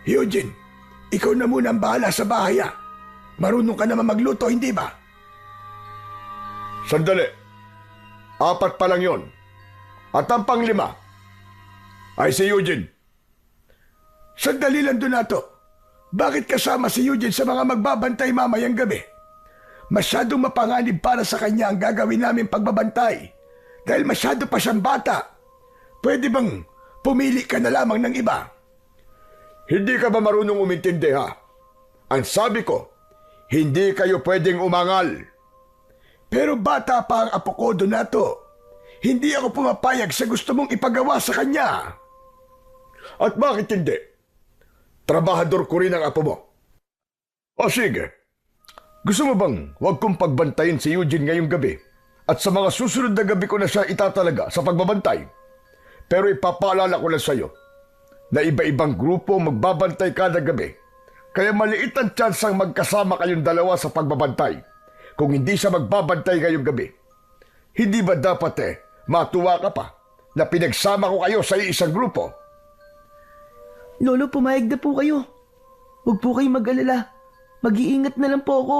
Eugene, ikaw na muna ang bahala sa bahay. Marunong ka naman magluto, hindi ba? Sandali. 4 pa lang yon. At ang pang-5 ay si Eugene. Sandali lang, Donato. Bakit kasama si Eugene sa mga magbabantay mamayang gabi? Masyadong mapanganib para sa kanya ang gagawin namin pagbabantay. Dahil masyado pa siyang bata. Pwede bang pumili ka na lamang ng iba? Hindi ka ba marunong umintindi, ha? Ang sabi ko, hindi kayo pwedeng umangal. Pero bata pa ang apo ko, Donato. Hindi ako pumapayag sa gusto mong ipagawa sa kanya. At bakit hindi? Trabahador ko rin ang apo mo. O sige. Gusto mo bang huwag kong pagbantayin si Eugene ngayong gabi at sa mga susunod na gabi ko na siya itatalaga sa pagbabantay? Pero ipapaalala ko lang sa iyo na iba-ibang grupo magbabantay kada gabi. Kaya maliit ang tsansang magkasama kayong dalawa sa pagbabantay kung hindi siya magbabantay ngayong gabi. Hindi ba dapat matuwa ka pa na pinagsama ko kayo sa isang grupo? Lolo, pumayag na po kayo. Huwag po kayong mag-alala. Mag-iingat na lang po ako.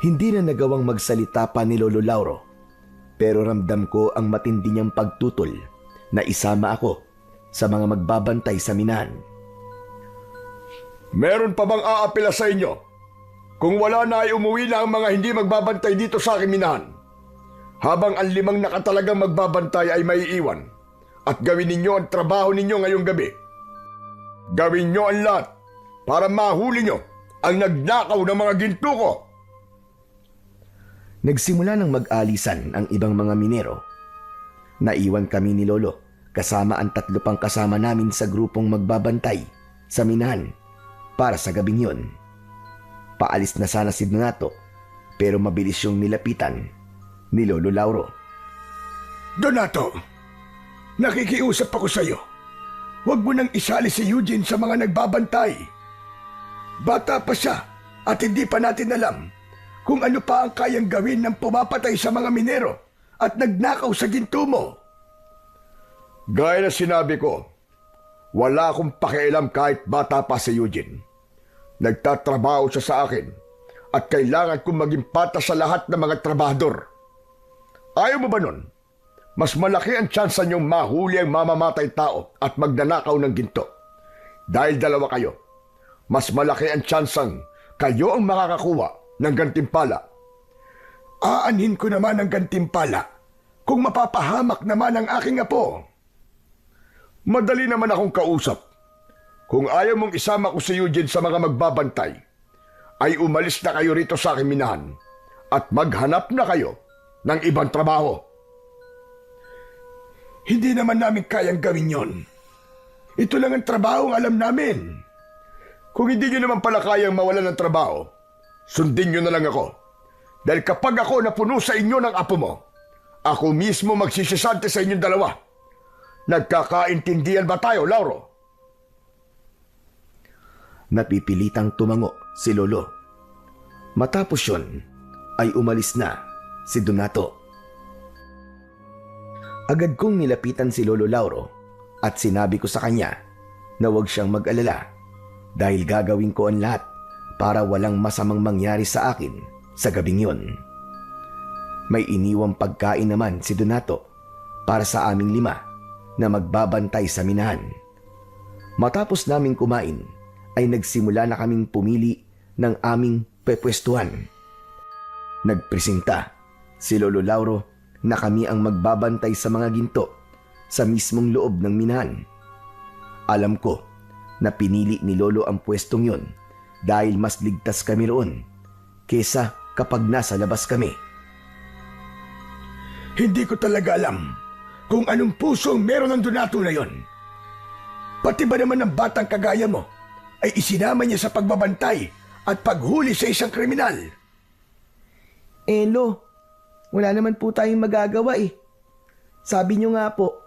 Hindi na nagawang magsalita pa ni Lolo Lauro, pero ramdam ko ang matindi niyang pagtutol na isama ako sa mga magbabantay sa minahan. Meron pa bang aapela sa inyo? Kung wala na ay umuwi na ang mga hindi magbabantay dito sa aking minahan. Habang ang 5 nakatalagang magbabantay ay maiiwan at gawin ninyo ang trabaho ninyo ngayong gabi. Gawin nyo ang lahat para mahuli nyo ang nagnakaw ng mga ginto ko. Nagsimula ng mag-alisan ang ibang mga minero. Naiwan kami ni Lolo kasama ang 3 pang kasama namin sa grupong magbabantay sa minahan para sa gabing yon. Paalis na sana si Donato pero mabilis yung nilapitan ni Lolo Lauro. Donato, nakikiusap ako sa iyo. Huwag mo nang isali si Eugene sa mga nagbabantay. Bata pa siya at hindi pa natin alam kung ano pa ang kayang gawin ng pumapatay sa mga minero at nagnakaw sa ginto mo. Gaya na sinabi ko, wala akong pakialam kahit bata pa si Eugene. Nagtatrabaho siya sa akin at kailangan kong maging patas sa lahat ng mga trabahador. Ayaw mo ba nun? Mas malaki ang tsansa niyong mahuli ang mamamatay tao at magnanakaw ng ginto. Dahil 2 kayo, mas malaki ang tsansang kayo ang makakakuha ng gantimpala. Aanhin ko naman ang gantimpala kung mapapahamak naman ang aking apo. Madali naman akong kausap. Kung ayaw mong isama ko si Eugene sa mga magbabantay, ay umalis na kayo rito sa aking minahan at maghanap na kayo ng ibang trabaho. Hindi naman namin kayang gawin yon. Ito lang ang trabaho ang alam namin. Kung hindi nyo naman pala kayang mawalan ng trabaho, sundin nyo na lang ako. Dahil kapag ako napuno sa inyo ng apo mo, ako mismo magsisisante sa inyong dalawa. Nagkakaintindihan ba tayo, Lauro? Napipilitang tumango si Lolo. Matapos yun, ay umalis na si Donato. Agad kong nilapitan si Lolo Lauro at sinabi ko sa kanya na huwag siyang mag-alala dahil gagawin ko ang lahat para walang masamang mangyari sa akin sa gabing yun. May iniwang pagkain naman si Donato para sa aming 5 na magbabantay sa minahan. Matapos naming kumain, ay nagsimula na kaming pumili ng aming pepwestuhan. Nagpresenta si Lolo Lauro na kami ang magbabantay sa mga ginto sa mismong loob ng minahan. Alam ko na pinili ni Lolo ang pwestong yon dahil mas ligtas kami roon kesa kapag nasa labas kami. Hindi ko talaga alam kung anong puso ang meron ng Donato na yon. Pati ba naman ng batang kagaya mo ay isinama niya sa pagbabantay at paghuli sa isang kriminal? Lo, wala naman po tayong magagawa eh. Sabi nyo nga po,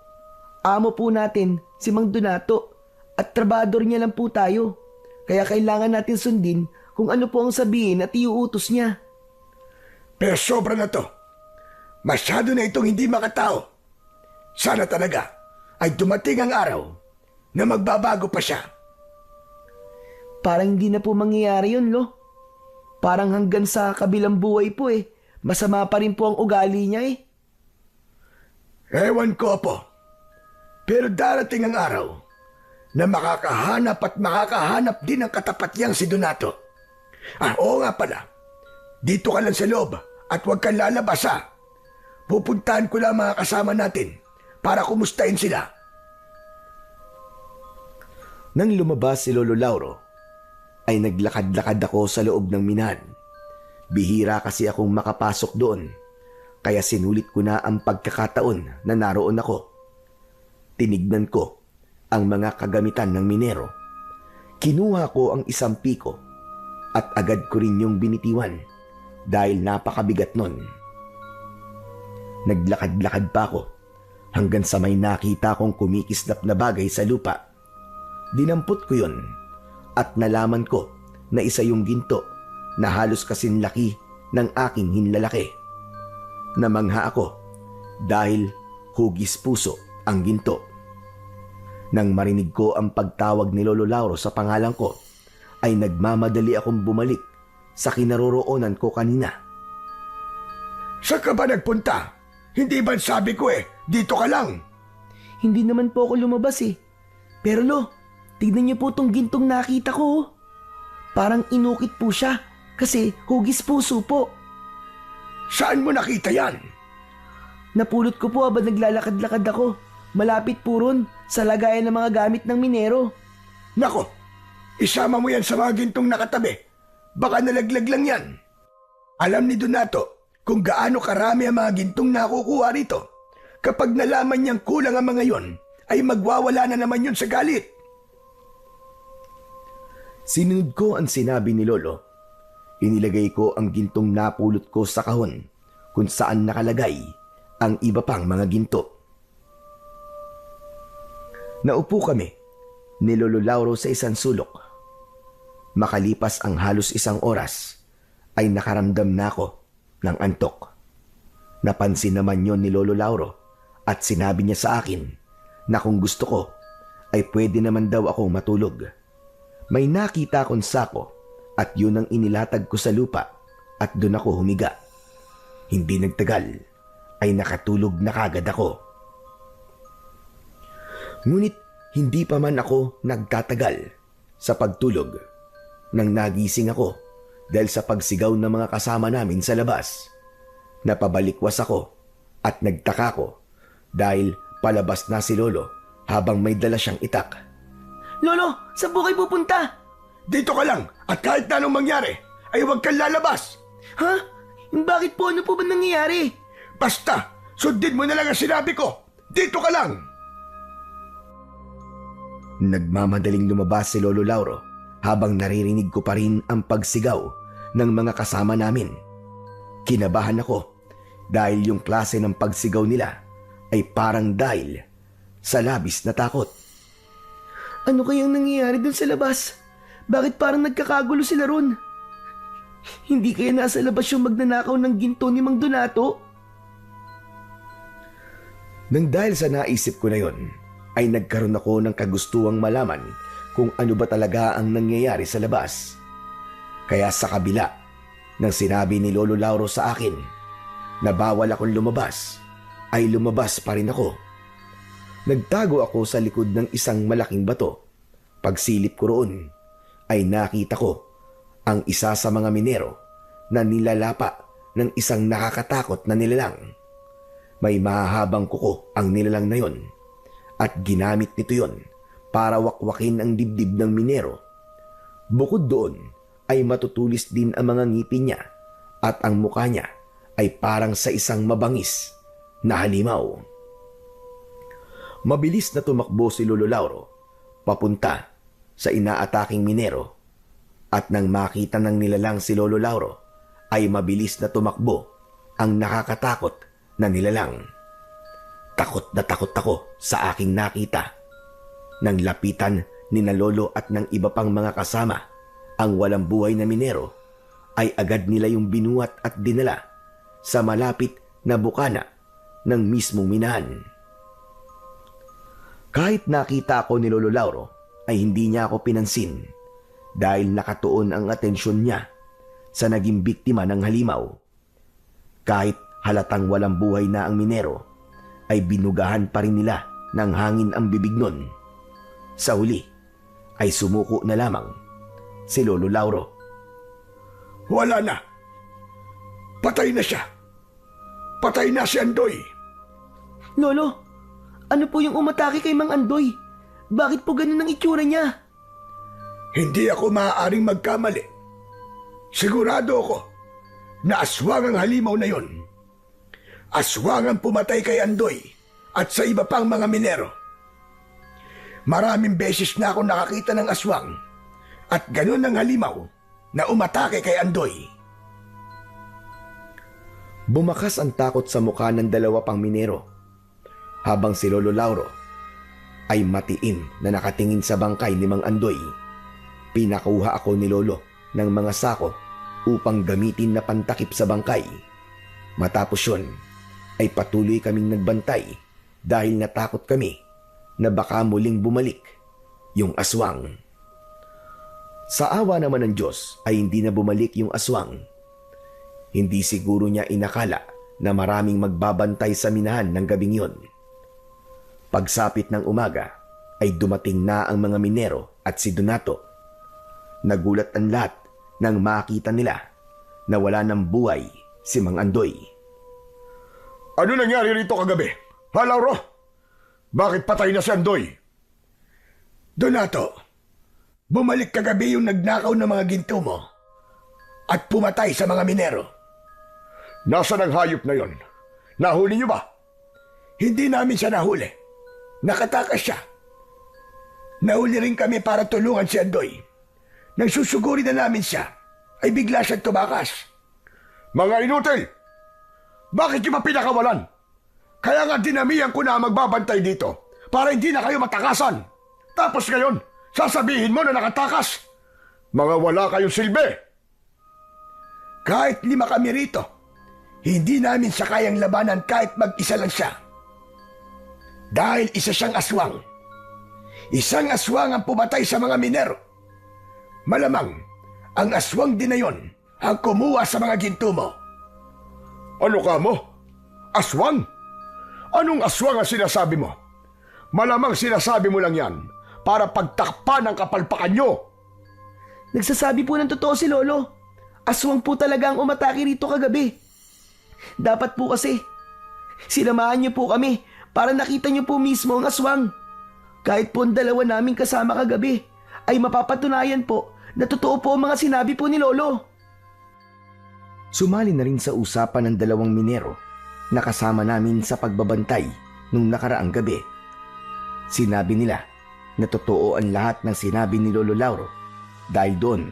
amo po natin si Mang Donato at trabador niya lang po tayo. Kaya kailangan natin sundin kung ano po ang sabihin at iuutos niya. Pero sobra na to. Masyado na itong hindi makatao. Sana talaga ay dumating ang araw na magbabago pa siya. Parang hindi na po mangyayari yun, Lo. Parang hanggang sa kabilang buhay po eh. Masama pa rin po ang ugali niya eh. Ewan ko po. Pero darating ang araw na makakahanap din ng katapat niyang si Donato. Oo nga pala. Dito ka lang sa loob at huwag kang lalabas ha. Pupuntahan ko lang mga kasama natin para kumustahin sila. Nang lumabas si Lolo Lauro, ay naglakad-lakad ako sa loob ng minahan. Bihira kasi akong makapasok doon, kaya sinulit ko na ang pagkakataon na naroon ako. Tinignan ko ang mga kagamitan ng minero. Kinuha ko ang isang piko at agad ko rin yung binitiwan dahil napakabigat nun. Naglakad-lakad pa ako hanggang sa may nakita kong kumikislap na bagay sa lupa. Dinampot ko yun at nalaman ko na isa yung ginto na halos kasing laki ng aking hinlalaki. Namangha ako dahil hugis puso ang ginto. Nang marinig ko ang pagtawag ni Lolo Lauro sa pangalan ko, ay nagmamadali akong bumalik sa kinaroroonan ko kanina. Saan ka ba nagpunta? Hindi ba sabi ko dito ka lang? Hindi naman po ako lumabas eh. Pero Lo, tignan niyo po tong gintong nakita ko. Oh. Parang inukit po siya kasi hugis puso po. Saan mo nakita yan? Napulot ko po habang naglalakad-lakad ako. Malapit po ron sa lagayan ng mga gamit ng minero. Nako, isama mo yan sa mga gintong nakatabi. Baka nalaglag lang yan. Alam ni Donato kung gaano karami ang mga gintong nakukuha rito. Kapag nalaman niyang kulang ang mga yon, ay magwawala na naman yun sa galit. Sinunod ko ang sinabi ni Lolo. Inilagay ko ang gintong napulot ko sa kahon kung saan nakalagay ang iba pang mga ginto. Naupo kami ni Lolo Lauro sa isang sulok. Makalipas ang halos 1 oras, ay nakaramdam na ako ng antok. Napansin naman yon ni Lolo Lauro at sinabi niya sa akin na kung gusto ko ay pwede naman daw akong matulog. May nakita akong sako at yun ang inilatag ko sa lupa at doon ako humiga. Hindi nagtagal ay nakatulog na kagad ako. Ngunit hindi pa man ako nagtatagal sa pagtulog nang nagising ako dahil sa pagsigaw ng mga kasama namin sa labas. Napabalikwas ako at nagtaka ko dahil palabas na si Lolo habang may dala siyang itak. Lolo, saan po kayo pupunta? Dito ka lang at kahit na anong mangyari, ay huwag kang lalabas. Ha? Bakit po? Ano po ba nangyayari? Basta, sundin mo na lang ang sinabi ko. Dito ka lang. Nagmamadaling lumabas si Lolo Lauro habang naririnig ko pa rin ang pagsigaw ng mga kasama namin. Kinabahan ako dahil yung klase ng pagsigaw nila ay parang dahil sa labis na takot. Ano kayang nangyayari dun sa labas? Bakit parang nagkakagulo sila ron? Hindi kaya nasa labas yung magnanakaw ng ginto ni Mang Donato? Nang dahil sa naisip ko na yon, ay nagkaroon ako ng kagustuhang malaman kung ano ba talaga ang nangyayari sa labas. Kaya sa kabila ng sinabi ni Lolo Lauro sa akin na bawal akong lumabas, ay lumabas pa rin ako. Nagtago ako sa likod ng isang malaking bato. Pagsilip ko roon, ay nakita ko ang isa sa mga minero na nilalapa ng isang nakakatakot na nilalang. May mahahabang kuko ang nilalang na yon at ginamit nito yon para wakwakin ang dibdib ng minero. Bukod doon ay matutulis din ang mga ngipin niya at ang mukha niya ay parang sa isang mabangis na halimaw. Mabilis na tumakbo si Lolo Lauro papunta sa inaataking minero at nang makita ng nilalang si Lolo Lauro ay mabilis na tumakbo ang nakakatakot na nilalang. Takot na takot ako sa aking nakita. Nang lapitan ni na Lolo at ng iba pang mga kasama ang walang buhay na minero, ay agad nila yung binuhat at dinala sa malapit na bukana ng mismong minahan. Kahit nakita ako ni Lolo Lauro, ay hindi niya ako pinansin dahil nakatuon ang atensyon niya sa naging biktima ng halimaw. Kahit halatang walang buhay na ang minero, ay binugahan pa rin nila ng hangin ang bibig nun. Sa huli, ay sumuko na lamang si Lolo Lauro. Wala na. Patay na siya. Patay na si Andoy. Lolo, ano po yung umatake kay Mang Andoy? Bakit po ganun ang itsura niya? Hindi ako maaaring magkamali. Sigurado ako na aswang ang halimaw na yon. Aswang ang pumatay kay Andoy at sa iba pang mga minero. Maraming beses na ako nakakita ng aswang at ganun ang halimaw na umatake kay Andoy. Bumakas ang takot sa mukha ng dalawa pang minero habang si Lolo Lauro ay matiim na nakatingin sa bangkay ni Mang Andoy. Pinakuha ako ni Lolo ng mga sako upang gamitin na pantakip sa bangkay. Matapos yun, ay patuloy kaming nagbantay dahil natakot kami na baka muling bumalik yung aswang. Sa awa naman ng Diyos ay hindi na bumalik yung aswang. Hindi siguro niya inakala na maraming magbabantay sa minahan ng gabing yon. Pagsapit ng umaga ay dumating na ang mga minero at si Donato. Nagulat ang lahat nang makita nila na wala ng buhay si Mang Andoy. Ano nangyari rito kagabi? Ha, Lauro? Bakit patay na si Andoy? Donato, bumalik kagabi yung nagnakaw ng mga ginto mo at pumatay sa mga minero. Nasaan ang hayop na yon? Nahuli niyo ba? Hindi namin siya nahuli. Nakatakas siya. Nahuli rin kami para tulungan si Andoy. Nang susuguri na namin siya, ay bigla siyang tumakas. Mga inutil! Bakit niyo ba pinakawalan? Kaya nga dinamihan ko na magbabantay dito para hindi na kayo matakasan. Tapos ngayon, sasabihin mo na nakatakas. Mga wala kayong silbi. Kahit 5 kami rito, hindi namin siya kayang labanan kahit mag-isa lang siya. Dahil isa siyang aswang. Isang aswang ang pumatay sa mga minero. Malamang, ang aswang din na yon ang kumuha sa mga ginto mo. Ano ka mo? Aswang? Anong aswang ang sinasabi mo? Malamang sinasabi mo lang yan para pagtakpan ang kapalpakan nyo. Nagsasabi po ng totoo si Lolo. Aswang po talaga ang umatake rito kagabi. Dapat po kasi, sinamahan niyo po kami para nakita niyo po mismo ang aswang. Kahit po ang dalawa namin kasama kagabi, ay mapapatunayan po na totoo po ang mga sinabi po ni Lolo. Sumali na rin sa usapan ng dalawang minero na kasama namin sa pagbabantay nung nakaraang gabi. Sinabi nila na totoo ang lahat ng sinabi ni Lolo Lauro dahil doon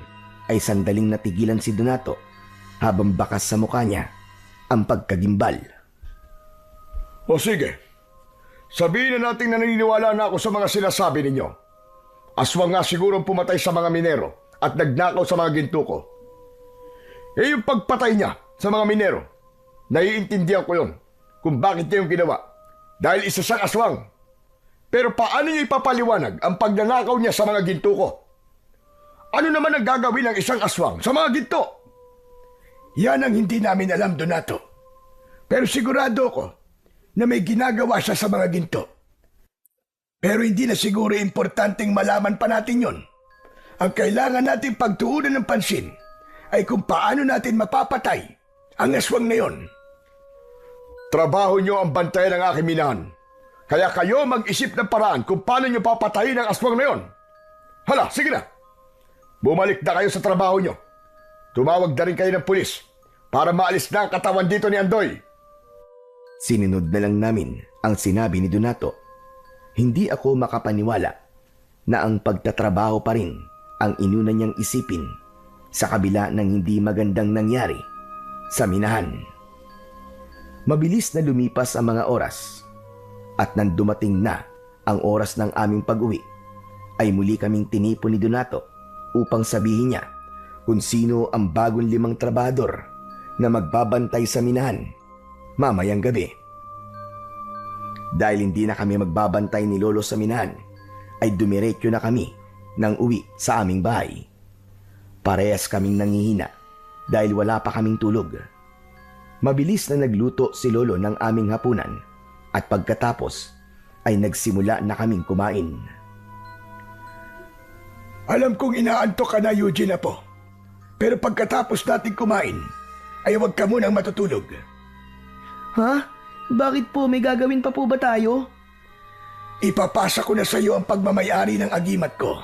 ay sandaling natigilan si Donato habang bakas sa mukha niya ang pagkagimbal. O sige, sabihin na natin na naniniwala na ako sa mga sinasabi ninyo. Aswang nga siguro ang pumatay sa mga minero at nagnakaw sa mga ginto ko. Eh yung pagpatay niya sa mga minero, naiintindihan ko yun kung bakit niya yung ginawa. Dahil isa siyang aswang. Pero paano niya ipapaliwanag ang pagnanakaw niya sa mga ginto ko? Ano naman ang gagawin ng isang aswang sa mga ginto? Yan ang hindi namin alam, Donato. Pero sigurado ko na may ginagawa siya sa mga ginto. Pero hindi na siguro importanteng malaman pa natin yon. Ang kailangan natin pagtuunan ng pansin ay kung paano natin mapapatay ang aswang na yon. Trabaho niyo ang bantayan ng aking minahan. Kaya kayo mag-isip ng paraan kung paano niyo papatayin ang aswang na yon. Hala, sige na. Bumalik na kayo sa trabaho niyo. Tumawag na rin kayo ng pulis para maalis na ang katawan dito ni Andoy. Sinunod na lang namin ang sinabi ni Donato. Hindi ako makapaniwala na ang pagtatrabaho pa rin ang inuna niyang isipin sa kabila ng hindi magandang nangyari sa minahan. Mabilis na lumipas ang mga oras at nang dumating na ang oras ng aming pag-uwi ay muli kaming tinipon ni Donato upang sabihin niya kung sino ang bagong 5 trabahador na magbabantay sa minahan mamayang gabi. Dahil hindi na kami magbabantay ni Lolo sa minahan, ay dumiretso na kami ng uwi sa aming bahay. Parehas kaming nangihina dahil wala pa kaming tulog. Mabilis na nagluto si Lolo ng aming hapunan at pagkatapos ay nagsimula na kaming kumain. Alam kong inaantok ka na, Eugene, Apo. Pero pagkatapos natin kumain, ay huwag ka munang matutulog. Ha? Bakit po? May gagawin pa po ba tayo? Ipapasa ko na sa iyo ang pagmamayari ng agimat ko.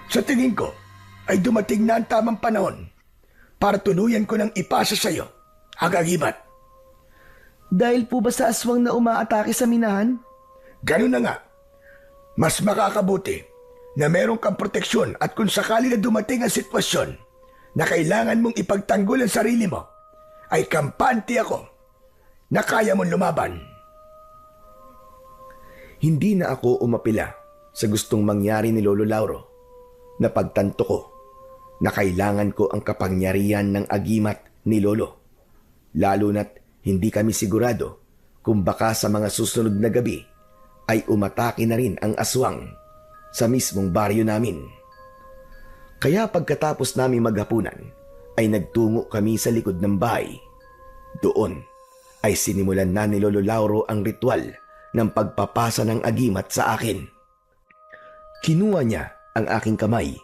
Sa tingin ko, ay dumating na ang tamang panahon para tuluyan ko ng ipasa sa iyo ang agimat. Dahil po ba sa aswang na umaatake sa minahan? Ganun na nga. Mas makakabuti na meron kang proteksyon at kung sakali na dumating ang sitwasyon na kailangan mong ipagtanggol ang sarili mo, ay kampante ako na kaya mong lumaban. Hindi na ako umapila sa gustong mangyari ni Lolo Lauro. Napagtanto ko na kailangan ko ang kapangyarihan ng agimat ni Lolo. Lalo na't hindi kami sigurado kung baka sa mga susunod na gabi ay umatake na rin ang aswang sa mismong baryo namin. Kaya pagkatapos namin maghapunan ay nagtungo kami sa likod ng bahay. Doon ay sinimulan na ni Lolo Lauro ang ritual ng pagpapasa ng agimat sa akin. Kinuha niya ang aking kamay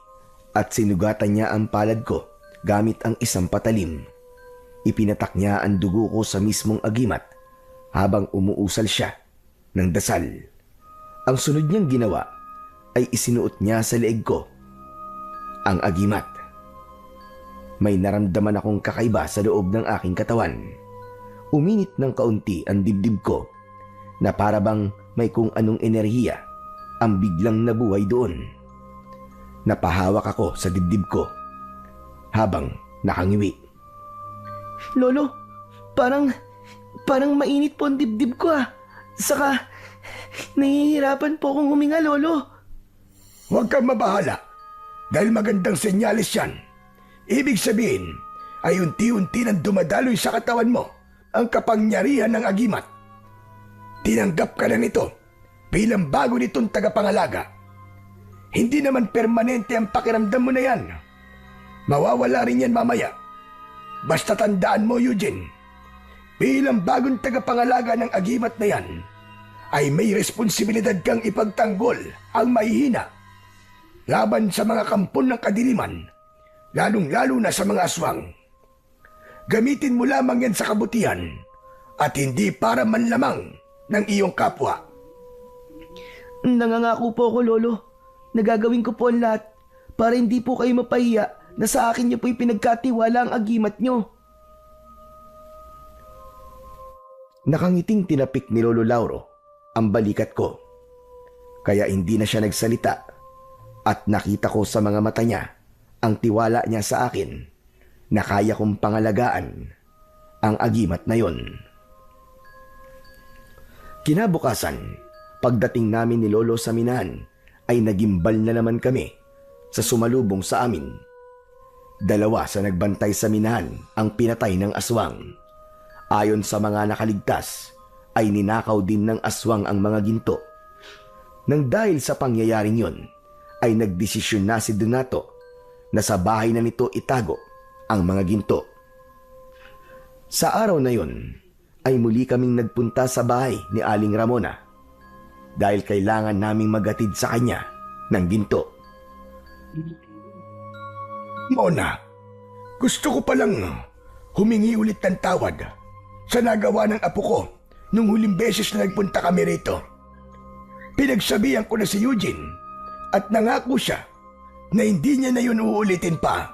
at sinugatan niya ang palad ko gamit ang isang patalim. Ipinatak niya ang dugo ko sa mismong agimat habang umuusal siya ng dasal. Ang sunod niyang ginawa ay isinuot niya sa leeg ko ang agimat. May naramdaman akong kakaiba sa loob ng aking katawan. Uminit ng kaunti ang dibdib ko na para bang may kung anong enerhiya ang biglang nabuhay doon. Napahawak ako sa dibdib ko habang nakangiwi. Lolo, parang mainit po ang dibdib ko ah. Saka, nahihirapan po akong huminga, Lolo. Huwag kang mabahala dahil magandang senyalis yan. Ibig sabihin ay unti-unti nang dumadaloy sa katawan mo ang kapangyarihan ng agimat. Tinanggap ka na nito bilang bago nitong tagapangalaga. Hindi naman permanente ang pakiramdam mo na yan. Mawawala rin yan mamaya. Basta tandaan mo, Eugene, bilang bagong tagapangalaga ng agimat na yan, ay may responsibilidad kang ipagtanggol ang mahihina laban sa mga kampon ng kadiliman, lalong-lalo na sa mga aswang. Gamitin mo lamang yan sa kabutihan at hindi para manlamang ng iyong kapwa. Nangangako po ako, Lolo. Nagagawin ko po ang lahat para hindi po kayo mapahiya na sa akin niyo po pinagkatiwala ang agimat niyo. Nakangiting tinapik ni Lolo Lauro ang balikat ko. Kaya hindi na siya nagsalita at nakita ko sa mga mata niya ang tiwala niya sa akin na kaya kong pangalagaan ang agimat na yon. Kinabukasan, pagdating namin ni Lolo sa minahan ay nagimbal na naman kami sa sumalubong sa amin. 2 sa nagbantay sa minahan ang pinatay ng aswang. Ayon sa mga nakaligtas, ay ninakaw din ng aswang ang mga ginto. Nang dahil sa pangyayaring yon, ay nagdesisyon na si Donato na sa bahay na nito itago ang mga ginto. Sa araw na yon, ay muli kaming nagpunta sa bahay ni Aling Ramona dahil kailangan naming maghatid sa kanya ng ginto. Mona, gusto ko palang humingi ulit ng tawad sa nagawa ng apo ko nung huling beses na nagpunta kami rito. Pinagsabihan ko na si Eugene at nangako siya na hindi niya na yun uulitin pa.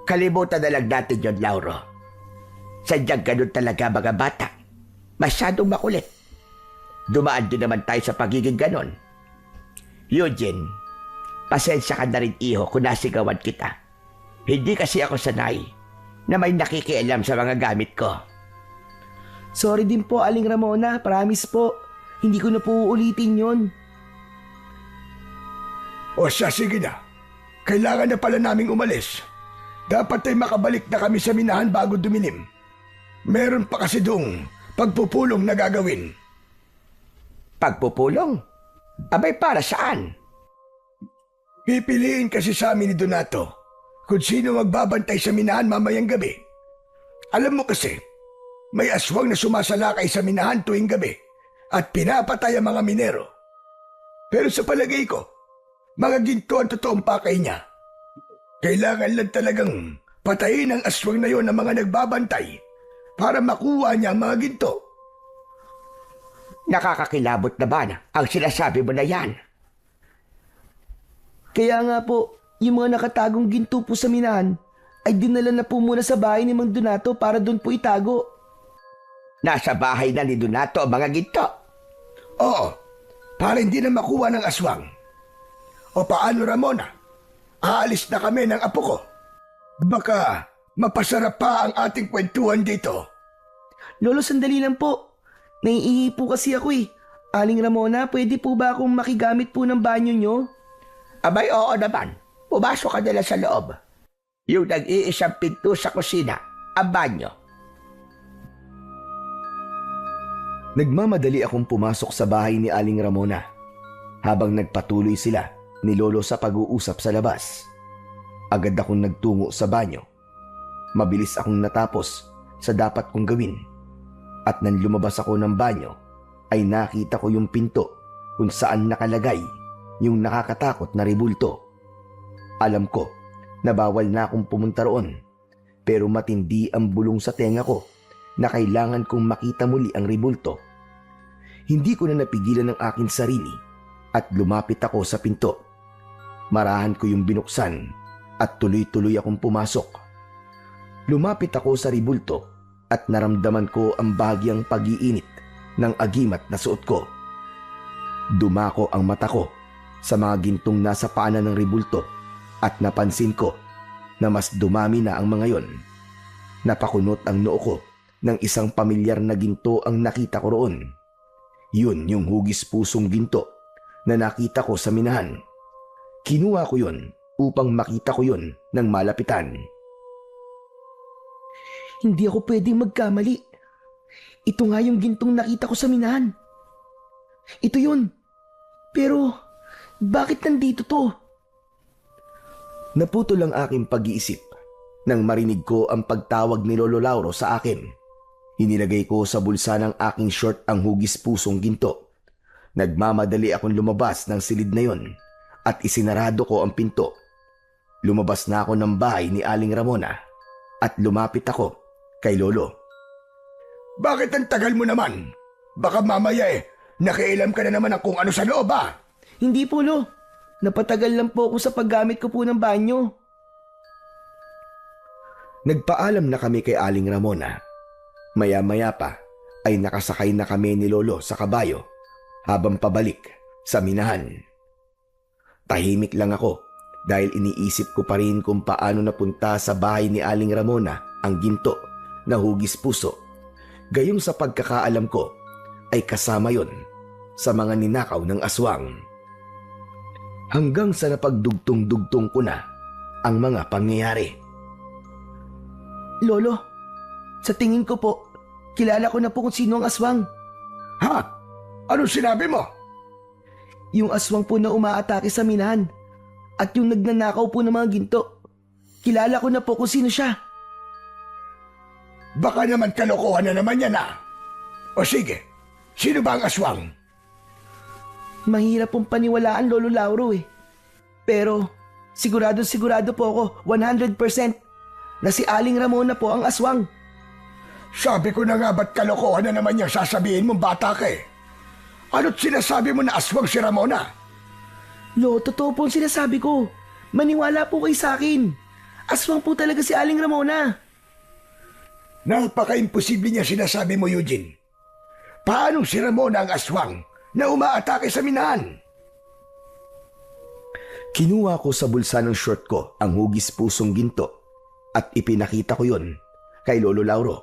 Kalimutan na lang natin yun, Lauro. Sadyang ganun talaga mga bata. Masyadong makulit. Dumaan din naman tayo sa pagiging ganon. Eugene, pasensya ka na rin, iho, kung nasigawan kita. Hindi kasi ako sanay na may nakikialam sa mga gamit ko. Sorry din po, Aling Ramona. Promise po. Hindi ko na po uulitin yon. O siya, sige na. Kailangan na pala naming umalis. Dapat ay makabalik na kami sa minahan bago dumilim. Meron pa kasi doong pagpupulong na gagawin. Pagpupulong? Abay, para saan? Pipiliin kasi sa amin ni Donato kung sino magbabantay sa minahan mamayang gabi. Alam mo kasi, may aswang na sumasalakay sa minahan tuwing gabi at pinapatay ang mga minero. Pero sa palagay ko, mga ginto ang totoong pakay niya. Kailangan lang talagang patayin ang aswang na yon ng mga nagbabantay para makuha niya ang mga ginto. Nakakakilabot na ba ang sinasabi mo na yan? Kaya nga po, yung mga nakatagong ginto po sa minahan ay dinala na po muna sa bahay ni Mang Donato para doon po itago. Nasa bahay na ni Donato ang mga ginto. Oo, para hindi na makuha ng aswang. O paano, Ramona? Aalis na kami ng apo ko. Baka mapasarap pa ang ating kwentuhan dito. Lolo, sandali lang po. Naiihi po kasi ako eh. Aling Ramona, pwede po ba akong makigamit po ng banyo nyo? Abay, oo naman. Pumasok ka nila sa loob. Yung nag-iisang pinto sa kusina, ang banyo. Nagmamadali akong pumasok sa bahay ni Aling Ramona habang nagpatuloy sila ni Lolo sa pag-uusap sa labas. Agad akong nagtungo sa banyo. Mabilis akong natapos sa dapat kong gawin. At nang lumabas ako ng banyo, ay nakita ko yung pinto kung saan nakalagay yung nakakatakot na rebulto. Alam ko na bawal na akong pumunta roon, pero matindi ang bulong sa tenga ko na kailangan kong makita muli ang rebulto. Hindi ko na napigilan ang aking sarili at lumapit ako sa pinto. Marahan ko yung binuksan at tuloy-tuloy akong pumasok. Lumapit ako sa rebulto at naramdaman ko ang bahagyang pag-iinit ng agimat na suot ko. Dumako ang mata ko sa mga gintong nasa paanan ng rebulto at napansin ko na mas dumami na ang mga yon. Napakunot ang noo ko ng isang pamilyar na ginto ang nakita ko roon. Yun yung hugis pusong ginto na nakita ko sa minahan. Kinuha ko yun upang makita ko yun ng malapitan. Hindi ako pwedeng magkamali. Ito nga yung gintong nakita ko sa minahan. Ito yun. Pero, bakit nandito to? Naputol ang aking pag-iisip nang marinig ko ang pagtawag ni Lolo Lauro sa akin. Inilagay ko sa bulsa ng aking short ang hugis pusong ginto. Nagmamadali akong lumabas ng silid na yon at isinarado ko ang pinto. Lumabas na ako ng bahay ni Aling Ramona at lumapit ako kay Lolo. Bakit ang tagal mo naman? Baka mamaya Nakialam ka na naman ng kung ano sa loob ah. Hindi po, Lo. Napatagal lang po ako sa paggamit ko po ng banyo. Nagpaalam na kami kay Aling Ramona. Maya-maya pa ay nakasakay na kami ni Lolo sa kabayo habang pabalik sa minahan. Tahimik lang ako dahil iniisip ko pa rin kung paano napunta sa bahay ni Aling Ramona ang ginto na hugis puso. Gayong sa pagkakaalam ko ay kasama yon sa mga ninakaw ng aswang. Hanggang sa napagdugtong-dugtong ko na ang mga pangyayari. Lolo, sa tingin ko po, kilala ko na po kung sino ang aswang. Ha? Anong sinabi mo? Yung aswang po na umaatake sa minahan at yung nagnanakaw po ng mga ginto. Kilala ko na po kung sino siya. Baka naman kalokohan na naman yan ah. O sige, sino ba ang aswang? Mahirap pong paniwalaan, Lolo Lauro eh. Pero sigurado po ako 100% na si Aling Ramona po ang aswang. Sabi ko na nga ba't kalokohan na naman yung sasabihin mong bata ka eh? Ano't sinasabi mo na aswang si Ramona? Lo, totoo po ang sinasabi ko. Maniwala po kayo sa akin. Aswang po talaga si Aling Ramona. Napaka-imposible niya sinasabi mo, Eugene. Paano si Ramona ang aswang na umaatake sa minahan? Kinuha ko sa bulsa ng short ko ang hugis pusong ginto at ipinakita ko yon kay Lolo Lauro.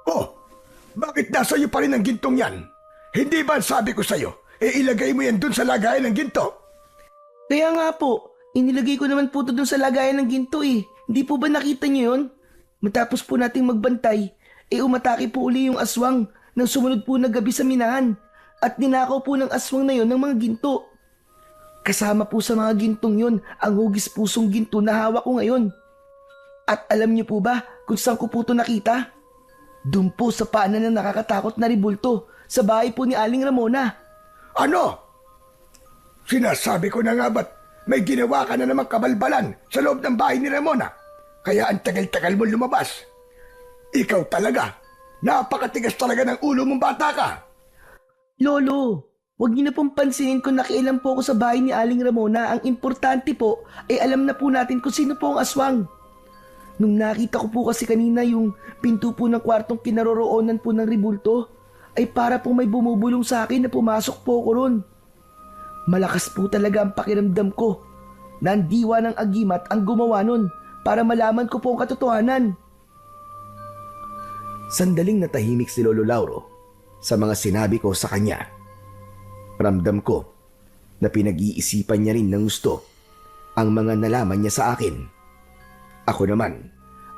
Oh, bakit nasa iyo pa rin ang gintong yan? Hindi ba sabi ko sa'yo, ilagay mo yan dun sa lagayan ng ginto? Kaya nga po, inilagay ko naman po ito dun sa lagayan ng ginto eh. Hindi po ba nakita niyo yun? Matapos po nating magbantay, umatake po uli yung aswang nang sumunod po na gabi sa minahan at ninakaw po ng aswang na yon ng mga ginto. Kasama po sa mga gintong yon ang hugis pusong ginto na hawak ko ngayon. At alam niyo po ba kung saan ko po ito nakita? Doon po sa paanan ng nakakatakot na ribulto sa bahay po ni Aling Ramona. Ano? Sinasabi ko na nga ba't may ginawa ka na namang kabalbalan sa loob ng bahay ni Ramona? Kaya ang tagal-tagal mo lumabas. Ikaw talaga, napakatigas talaga ng ulo mong bata ka. Lolo, wag niyo na pong pansinin kung nakialam po ako sa bahay ni Aling Ramona. Ang importante po ay alam na po natin kung sino po ang aswang. Nung nakita ko po kasi kanina yung pinto po ng kwartong kinaroroonan po ng ribulto, ay para po may bumubulong sa akin na pumasok po ko ron. Malakas po talaga ang pakiramdam ko na ang diwa ng agimat ang gumawa nun para malaman ko po ang katotohanan. Sandaling natahimik si Lolo Lauro sa mga sinabi ko sa kanya. Ramdam ko na pinag-iisipan niya rin ng gusto ang mga nalaman niya sa akin. Ako naman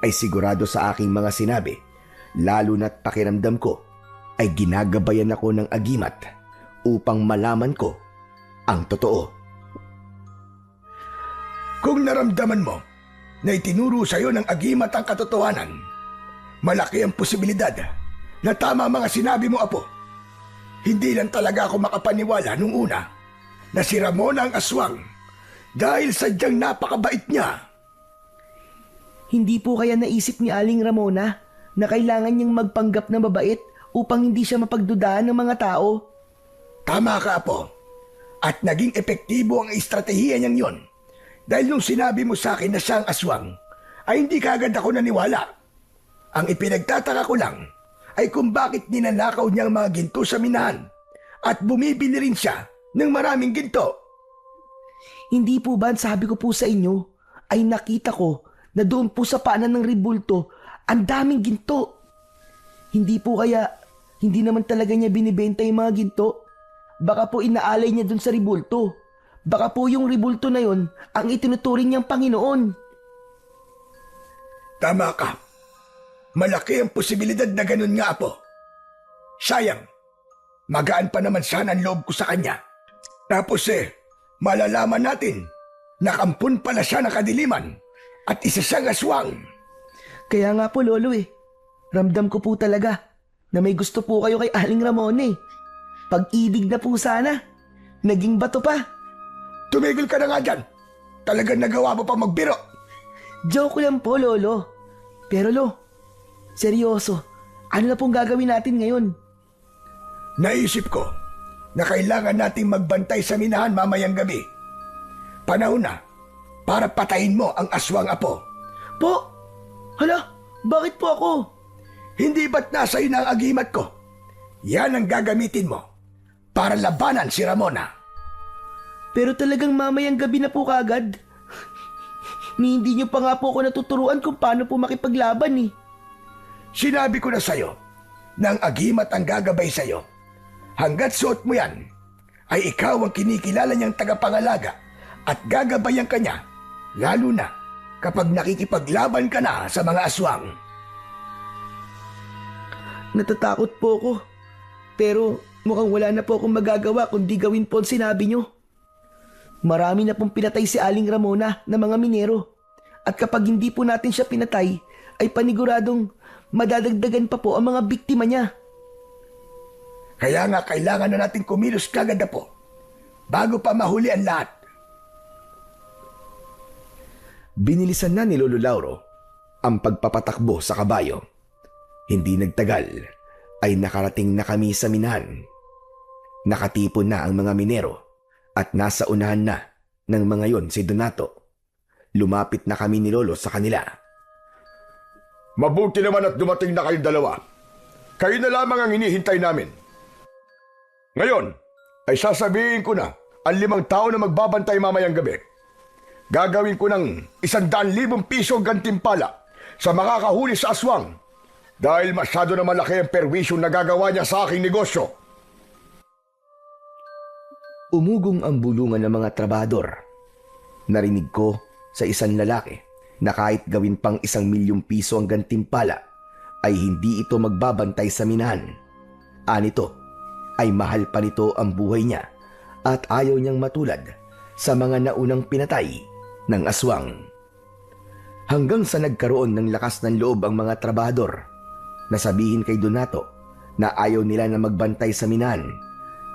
ay sigurado sa aking mga sinabi, lalo na't pakiramdam ko ay ginagabayan ako ng agimat upang malaman ko ang totoo. Kung naramdaman mo na itinuro sa iyo ng agimat ang katotohanan, malaki ang posibilidad na tama mga sinabi mo, Apo. Hindi lang talaga ako makapaniwala nung una na si Ramona ang aswang dahil sadyang napakabait niya. Hindi po kaya naisip ni Aling Ramona na kailangan niyang magpanggap na mabait upang hindi siya mapagdudahan ng mga tao? Tama ka, Apo. At naging epektibo ang estratehiya niyang yon. Dahil nung sinabi mo sa akin na siya ang aswang, ay hindi kaagad ako naniwala. Ang ipinagtataka ko lang ay kung bakit ninanakaw niya ang mga ginto sa minahan at bumibili rin siya ng maraming ginto. Hindi po ba sabi ko po sa inyo ay nakita ko na doon po sa paanan ng ribulto ang daming ginto. Hindi po kaya hindi naman talaga niya binibenta yung mga ginto. Baka po inaalay niya doon sa ribulto. Baka po yung ribulto na yon ang itinuturing niyang Panginoon. Tama ka. Malaki ang posibilidad na ganun nga, Apo. Sayang, magaan pa naman sana ang loob ko sa kanya. Tapos malalaman natin na kampun pala siya ng kadiliman at isa siyang aswang. Kaya nga po, Lolo ramdam ko po talaga na may gusto po kayo kay Aling Ramona Pag-ibig na po sana. Naging bato pa. Tumigil ka na nga dyan. Talagang nagawa mo pa magbiro. Joke lang po, Lolo. Pero seryoso, ano na pong gagawin natin ngayon? Naisip ko, na kailangan nating magbantay sa minahan mamayang gabi. Panahon na para patayin mo ang aswang apo. Po? Hala, bakit po ako? Hindi ba't nasa iyo na ang agimat ko? Yan ang gagamitin mo para labanan si Ramona. Pero talagang mamayang gabi na po kagad. Ni hindi niyo pa nga po ako natuturuan kung paano po makipaglaban eh. Sinabi ko na sa'yo na ang agimat ang gagabay sa'yo. Hanggat suot mo yan, ay ikaw ang kinikilala niyang tagapangalaga at gagabayan ka niya, lalo na kapag nakikipaglaban ka na sa mga aswang. Natatakot po ako. Pero mukhang wala na po akong magagawa kundi gawin po ang sinabi niyo. Marami na pong pinatay si Aling Ramona na mga minero. At kapag hindi po natin siya pinatay, ay paniguradong madadagdagan pa po ang mga biktima niya. Kaya nga kailangan na natin kumilos kagad na po bago pa mahuli ang lahat. Binilisan na ni Lolo Lauro ang pagpapatakbo sa kabayo. Hindi nagtagal ay nakarating na kami sa minahan. Nakatipon na ang mga minero at nasa unahan na ng mga yon si Donato. Lumapit na kami ni Lolo sa kanila. Mabuti naman at dumating na kayong dalawa. Kayo na lamang ang hinihintay namin. Ngayon, ay sasabihin ko na ang 5 tao na magbabantay mamayang gabi. Gagawin ko ng 100,000 piso gantimpala sa makakahuli sa aswang dahil masyado na malaki ang perwisyo na gagawa niya sa aking negosyo. Umugong ang bulungan ng mga trabador. Narinig ko sa isang lalaki na kahit gawin pang 1,000,000 piso ang gantimpala ay hindi ito magbabantay sa minahan. Anito ay mahal pa nito ang buhay niya at ayaw niyang matulad sa mga naunang pinatay ng aswang. Hanggang sa nagkaroon ng lakas ng loob ang mga trabador na sabihin kay Donato na ayaw nila na magbantay sa minahan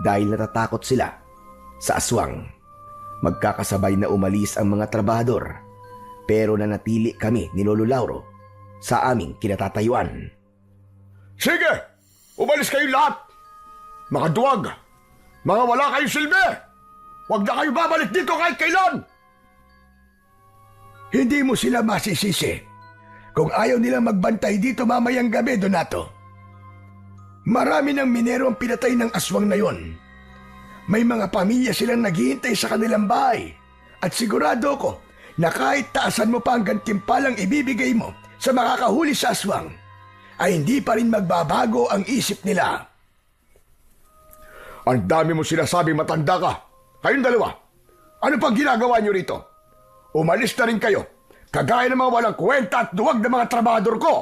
dahil natatakot sila sa aswang. Magkakasabay na umalis ang mga trabador pero nanatili kami ni Lolo Lauro sa aming kinatatayuan. Sige! Umalis kayo lahat! Mga duwag! Mga wala kayong silbi! Huwag na kayo babalik dito kahit kailan! Hindi mo sila masisisi kung ayaw nilang magbantay dito mamayang gabi, Donato. Marami ng minero ang pinatay ng aswang na yon. May mga pamilya silang naghihintay sa kanilang bahay. At sigurado ko na kahit taasan mo pa ang gantimpalang ibibigay mo sa makakahuli sa aswang, ay hindi pa rin magbabago ang isip nila. Ang dami mo sinasabing matanda ka. Kayong dalawa, ano pang ginagawa niyo rito? Umalis na rin kayo, kagaya ng mga walang kwenta at duwag ng mga trabador ko.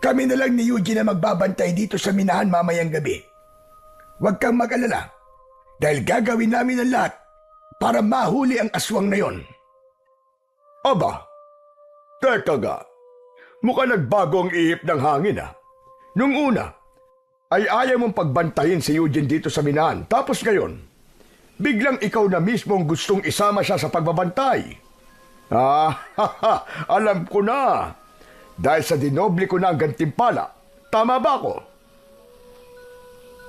Kami na lang ni Eugene na magbabantay dito sa minahan mamayang gabi. Huwag kang mag-alala, dahil gagawin namin ang lahat para mahuli ang aswang na yon. Aba, teka ga, mukhang nagbago ang ihip ng hangin ah. Nung una, ay ayaw mong pagbantayin si Eugene dito sa minahan. Tapos ngayon, biglang ikaw na mismo ang gustong isama siya sa pagbabantay. Alam ko na. Dahil sa dinoble ko na ang gantimpala. Tama ba ako?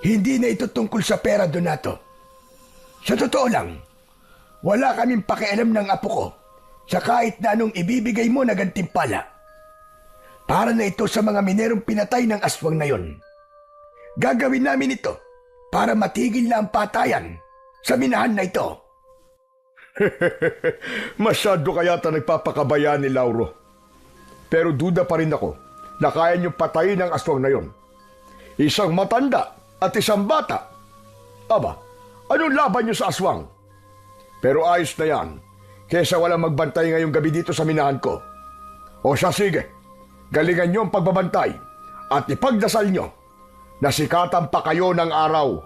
Hindi na ito tungkol sa pera, Donato. Sa totoo lang, wala kaming pakialam ng apo ko sa kahit na anong ibibigay mo na gantimpala. Para na ito sa mga minerong pinatay ng aswang na yon. Gagawin namin ito para matigil na ang patayan sa minahan na ito. Masyado kayata nagpapakabaya ni Lauro. Pero duda pa rin ako na kaya niyong patayin ang aswang na yon. Isang matanda at isang bata. Aba, anong laban niyo sa aswang? Pero ayos na yan, kesa walang magbantay ngayong gabi dito sa minahan ko. O siya sige, galingan niyo ang pagbabantay at ipagdasal niyo na sikatan pa kayo ng araw.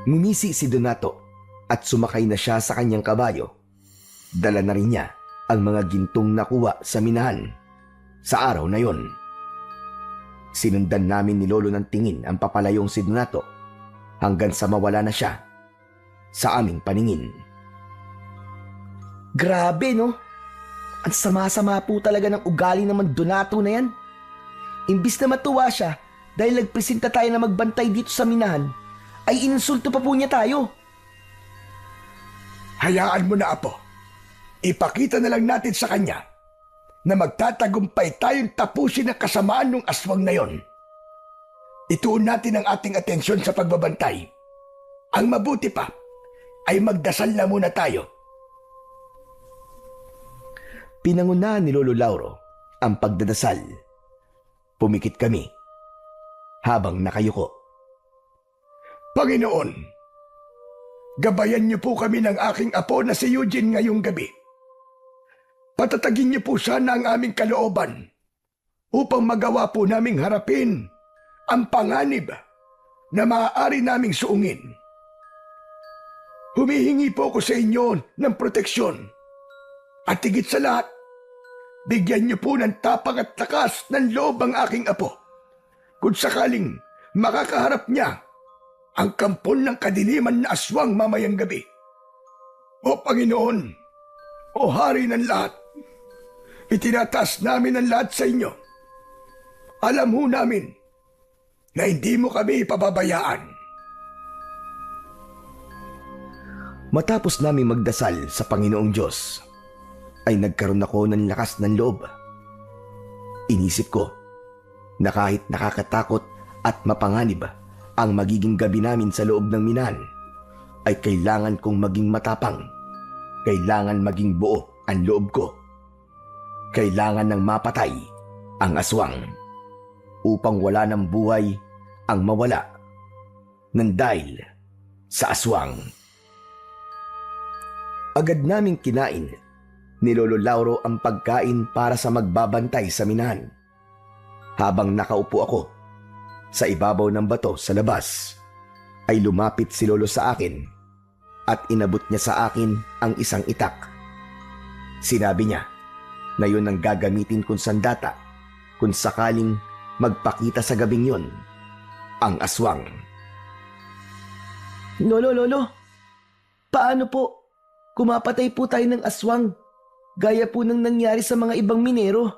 Ngumisi si Donato at sumakay na siya sa kanyang kabayo. Dala na rin niya ang mga gintong nakuha sa minahan sa araw na yon. Sinundan namin ni Lolo ng tingin ang papalayong si Donato hanggang sa mawala na siya sa aming paningin. Grabe no? Ang sama-sama po talaga ng ugali naman Donato na yan. Imbis na matuwa siya dahil nagpresenta tayo na magbantay dito sa minahan, ay insulto pa po niya tayo. Hayaan mo na, Apo. Ipakita na lang natin sa kanya na magtatagumpay tayong tapusin ang kasamaan ng aswang na yon. Ituon natin ang ating atensyon sa pagbabantay. Ang mabuti pa ay magdasal na muna tayo. Pinangunahan ni Lolo Lauro ang pagdadasal. Pumikit kami habang nakayuko. Panginoon, gabayan niyo po kami ng aking apo na si Eugene ngayong gabi. Patatagin niyo po sana ang aming kalooban upang magawa po naming harapin ang panganib na maaari naming suungin. Humihingi po ako sa inyo ng proteksyon at higit sa lahat, bigyan niyo po ng tapang at lakas ng loob ang aking apo kung sakaling makakaharap niya ang kampon ng kadiliman na aswang mamayang gabi. O Panginoon, o Hari ng lahat, itinataas namin ang lahat sa inyo. Alam ho namin na hindi mo kami ipababayaan. Matapos namin magdasal sa Panginoong Diyos, ay nagkaroon ako ng lakas ng loob. Inisip ko na kahit nakakatakot at mapanganib ang magiging gabi namin sa loob ng minahan, ay kailangan kong maging matapang. Kailangan maging buo ang loob ko. Kailangan ng mapatay ang aswang upang wala ng buhay ang mawala ng dahil sa aswang. Agad naming kinain ni Lolo Lauro ang pagkain para sa magbabantay sa minahan. Habang nakaupo ako sa ibabaw ng bato sa labas, ay lumapit si Lolo sa akin at inabot niya sa akin ang isang itak. Sinabi niya na yun ang gagamitin kong sandata kung sakaling magpakita sa gabing yun ang aswang. Lolo, paano po? Kumapatay po tayo ng aswang, gaya po ng nangyari sa mga ibang minero.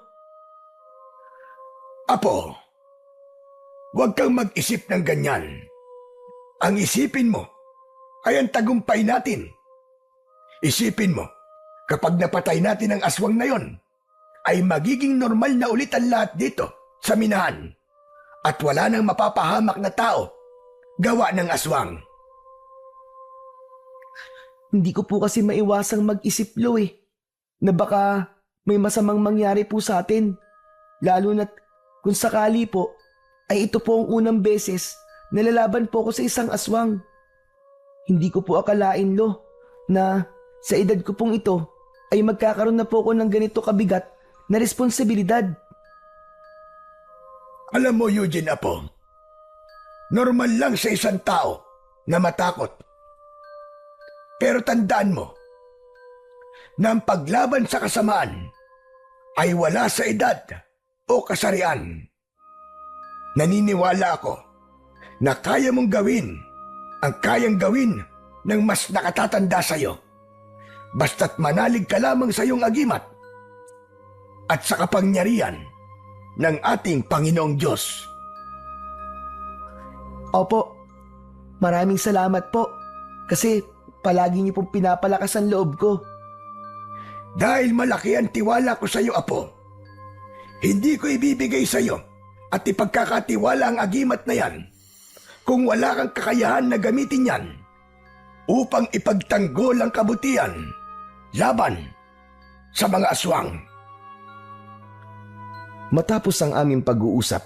Apo, huwag kang mag-isip ng ganyan. Ang isipin mo ay ang tagumpay natin. Isipin mo, kapag napatay natin ang aswang na yon, ay magiging normal na ulit ang lahat dito sa minahan at wala nang mapapahamak na tao gawa ng aswang. Hindi ko po kasi maiwasang mag-isip, Lo, na baka may masamang mangyari po sa atin. Lalo na't kung sakali po, ay ito po ang unang beses na lalaban po ako sa isang aswang. Hindi ko po akalain, Lo, na sa edad ko pong ito ay magkakaroon na po ako ng ganito kabigat na responsibilidad. Alam mo, Eugene, Apo, normal lang sa isang tao na matakot. Pero tandaan mo na ang paglaban sa kasamaan ay wala sa edad o kasarian. Naniniwala ako na kaya mong gawin ang kayang gawin ng mas nakatatanda sa iyo, basta't manalig ka lamang sa iyong agimat at sa kapangyarihan ng ating Panginoong Diyos. Opo, maraming salamat po kasi palagi niyo pong pinapalakas ang loob ko. Dahil malaki ang tiwala ko sa iyo, Apo, hindi ko ibibigay sa iyo at ipagkakatiwala ang agimat na yan kung wala kang kakayahan na gamitin yan upang ipagtanggol ang kabutihan laban sa mga aswang. Matapos ang aming pag-uusap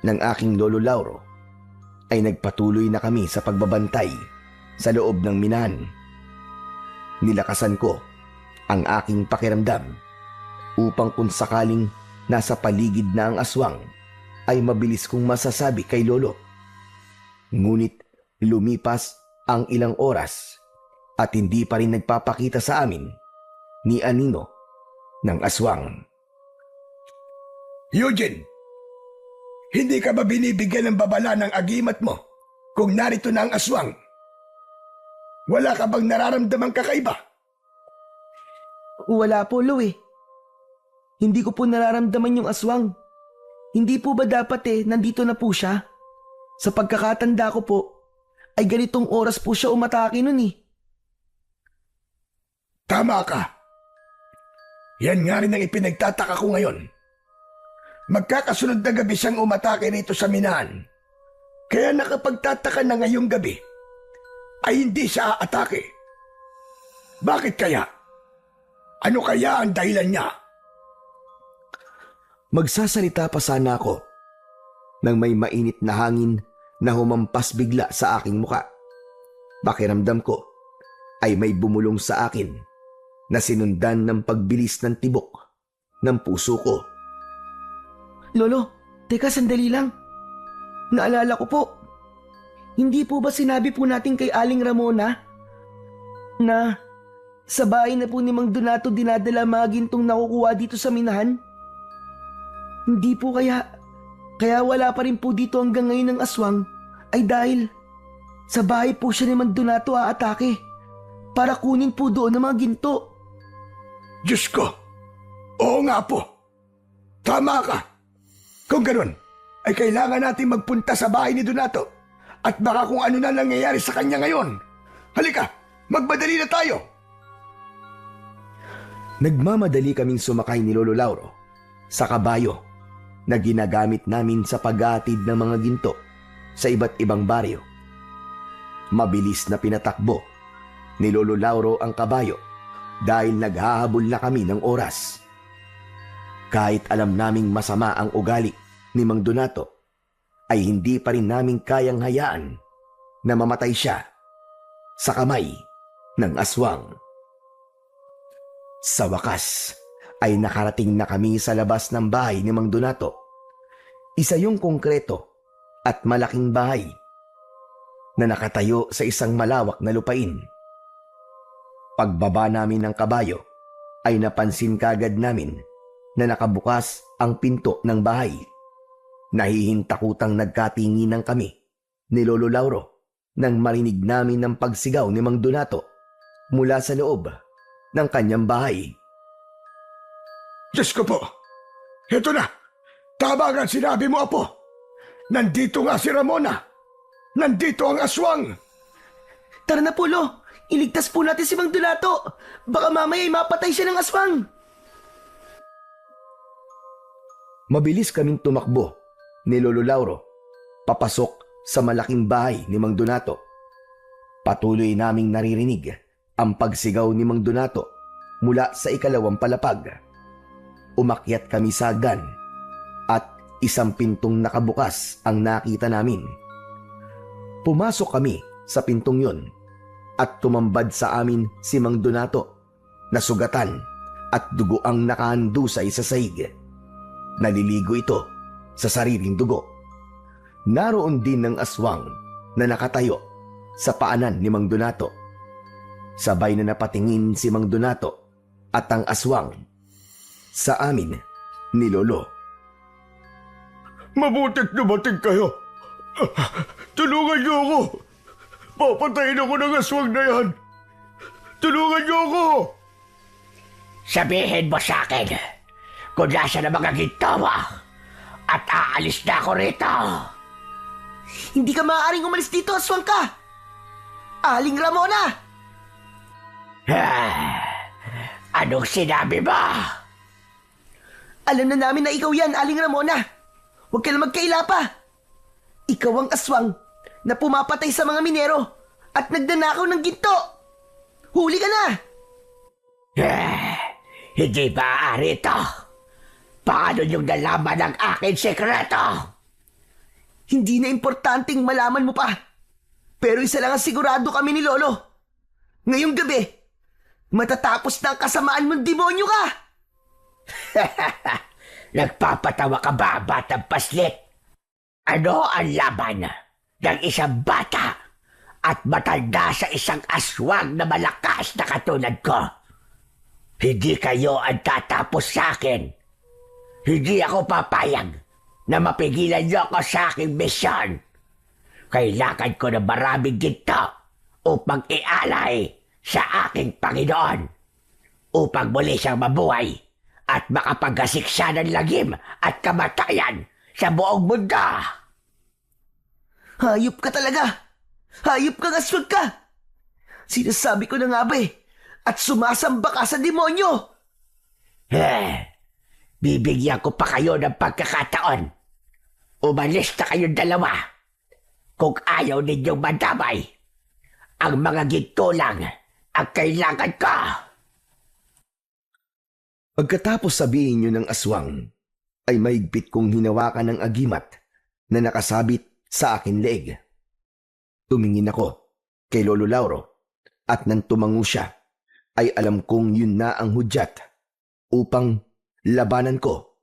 ng aking Lolo Lauro, ay nagpatuloy na kami sa pagbabantay sa loob ng minahan. Nilakasan ko ang aking pakiramdam upang kung sakaling nasa paligid na ang aswang, ay mabilis kong masasabi kay Lolo. Ngunit lumipas ang ilang oras at hindi pa rin nagpapakita sa amin ni anino ng aswang. Eugene, hindi ka ba binibigyan ng babala ng agimat mo kung narito na ang aswang? Wala ka bang nararamdamang kakaiba? Wala po, Lo. Hindi ko po nararamdaman yung aswang. Hindi po ba dapat nandito na po siya? Sa pagkakatanda ko po, ay ganitong oras po siya umatake nun eh. Tama ka. Yan nga rin ang ipinagtataka ko ngayon. Magkakasunod na gabi siyang umatake rito sa minahan. Kaya nakapagtataka na ngayong gabi ay hindi siya aatake. Bakit kaya? Ano kaya ang dahilan niya? Magsasalita pa sana ako nang may mainit na hangin na humampas bigla sa aking muka. Pakiramdam ko ay may bumulong sa akin na sinundan ng pagbilis ng tibok ng puso ko. Lolo, teka sandali lang. Naalala ko po. Hindi po ba sinabi po natin kay Aling Ramona na sa bahay na po ni Mang Donato dinadala mga gintong nakukuha dito sa minahan? Hindi po kaya wala pa rin po dito hanggang ngayon ng aswang ay dahil sa bahay po siya ni Mang Donato aatake para kunin po doon ang mga ginto. Diyos ko! Oo nga po! Tama ka! Kung ganun, ay kailangan natin magpunta sa bahay ni Donato at baka kung ano na nangyayari sa kanya ngayon. Halika, magmadali na tayo! Nagmamadali kaming sumakay ni Lolo Lauro sa kabayo na ginagamit namin sa paghatid ng mga ginto sa iba't ibang baryo. Mabilis na pinatakbo ni Lolo Lauro ang kabayo dahil naghahabol na kami ng oras. Kahit alam naming masama ang ugali ni Mang Donato, ay hindi pa rin namin kayang hayaan na mamatay siya sa kamay ng aswang. Sa wakas ay nakarating na kami sa labas ng bahay ni Mang Donato. Isa yung konkreto at malaking bahay na nakatayo sa isang malawak na lupain. Pagbaba namin ng kabayo ay napansin kagad namin na nakabukas ang pinto ng bahay. Nahihintakutang nagkatinginan kami ni Lolo Lauro nang marinig namin ang pagsigaw ni Mang Donato mula sa loob ng kanyang bahay. Diyos ko po! Heto na! Tama nga sinabi mo, Apo! Nandito nga si Ramona! Nandito ang aswang! Tara na po, Lo! Iligtas po natin si Mang Donato! Baka mamaya ay mapatay siya ng aswang! Mabilis kaming tumakbo ni Lolo Lauro papasok sa malaking bahay ni Mang Donato. Patuloy naming naririnig ang pagsigaw ni Mang Donato mula sa ikalawang palapag. Umakyat kami sa hagdan at isang pintong nakabukas ang nakita namin. Pumasok kami sa pintong yun at tumambad sa amin si Mang Donato na sugatan at dugo ang nakahandusay sa sahig. Naliligo ito sa sariling dugo. Naroon din ng aswang na nakatayo sa paanan ni Mang Donato. Sabay na napatingin si Mang Donato at ang aswang sa amin ni Lolo. Mabuti't dumating kayo! Tulungan niyo ako! Papatayin ako ng aswang na yan! Tulungan niyo ako! Sabihin mo sa akin kung nasa na mga ginto mo at aalis na ako rito. Hindi ka maaaring umalis dito, aswang ka! Aling Ramona! Anong sinabi mo? Alam na namin na ikaw yan, Aling Ramona. Huwag ka na magkaila pa. Ikaw ang aswang na pumapatay sa mga minero at nagdanakaw ng ginto. Huli ka na! Hindi maaari ito. Paano niyong nalaman ang aking sekreto? Hindi na importanteng malaman mo pa. Pero isa lang ang sigurado kami ni Lolo. Ngayong gabi, matatapos na ang kasamaan mong demonyo ka! Nagpapatawa ka ba, batang paslit? Ano ang laban ng isang bata at matanda sa isang aswang na malakas na katulad ko? Hindi kayo ang tatapos sa akin. Hindi ako papayag na mapigilan niyo ako sa aking misyon. Kailangan ko ng maraming ginto upang ialay sa aking Panginoon, upang muli siyang mabuhay at makapaghasiksa ng lagim at kamatayan sa buong mundo. Hayop ka talaga! Hayop kang aswang ka! Sinasabi ko na nga ba at sumasamba ka sa demonyo! Bibigyan ko pa kayo ng pagkakataon. Umalis na kayong dalawa. Kung ayaw ninyong madamay, ang mga ginto lang ang kailangan ko. Pagkatapos sabihin niyo ng aswang, ay maigpit kong hinawakan ng agimat na nakasabit sa akin leeg. Tumingin ako kay Lolo Lauro at nang tumango siya, ay alam kong yun na ang hudyat upang labanan ko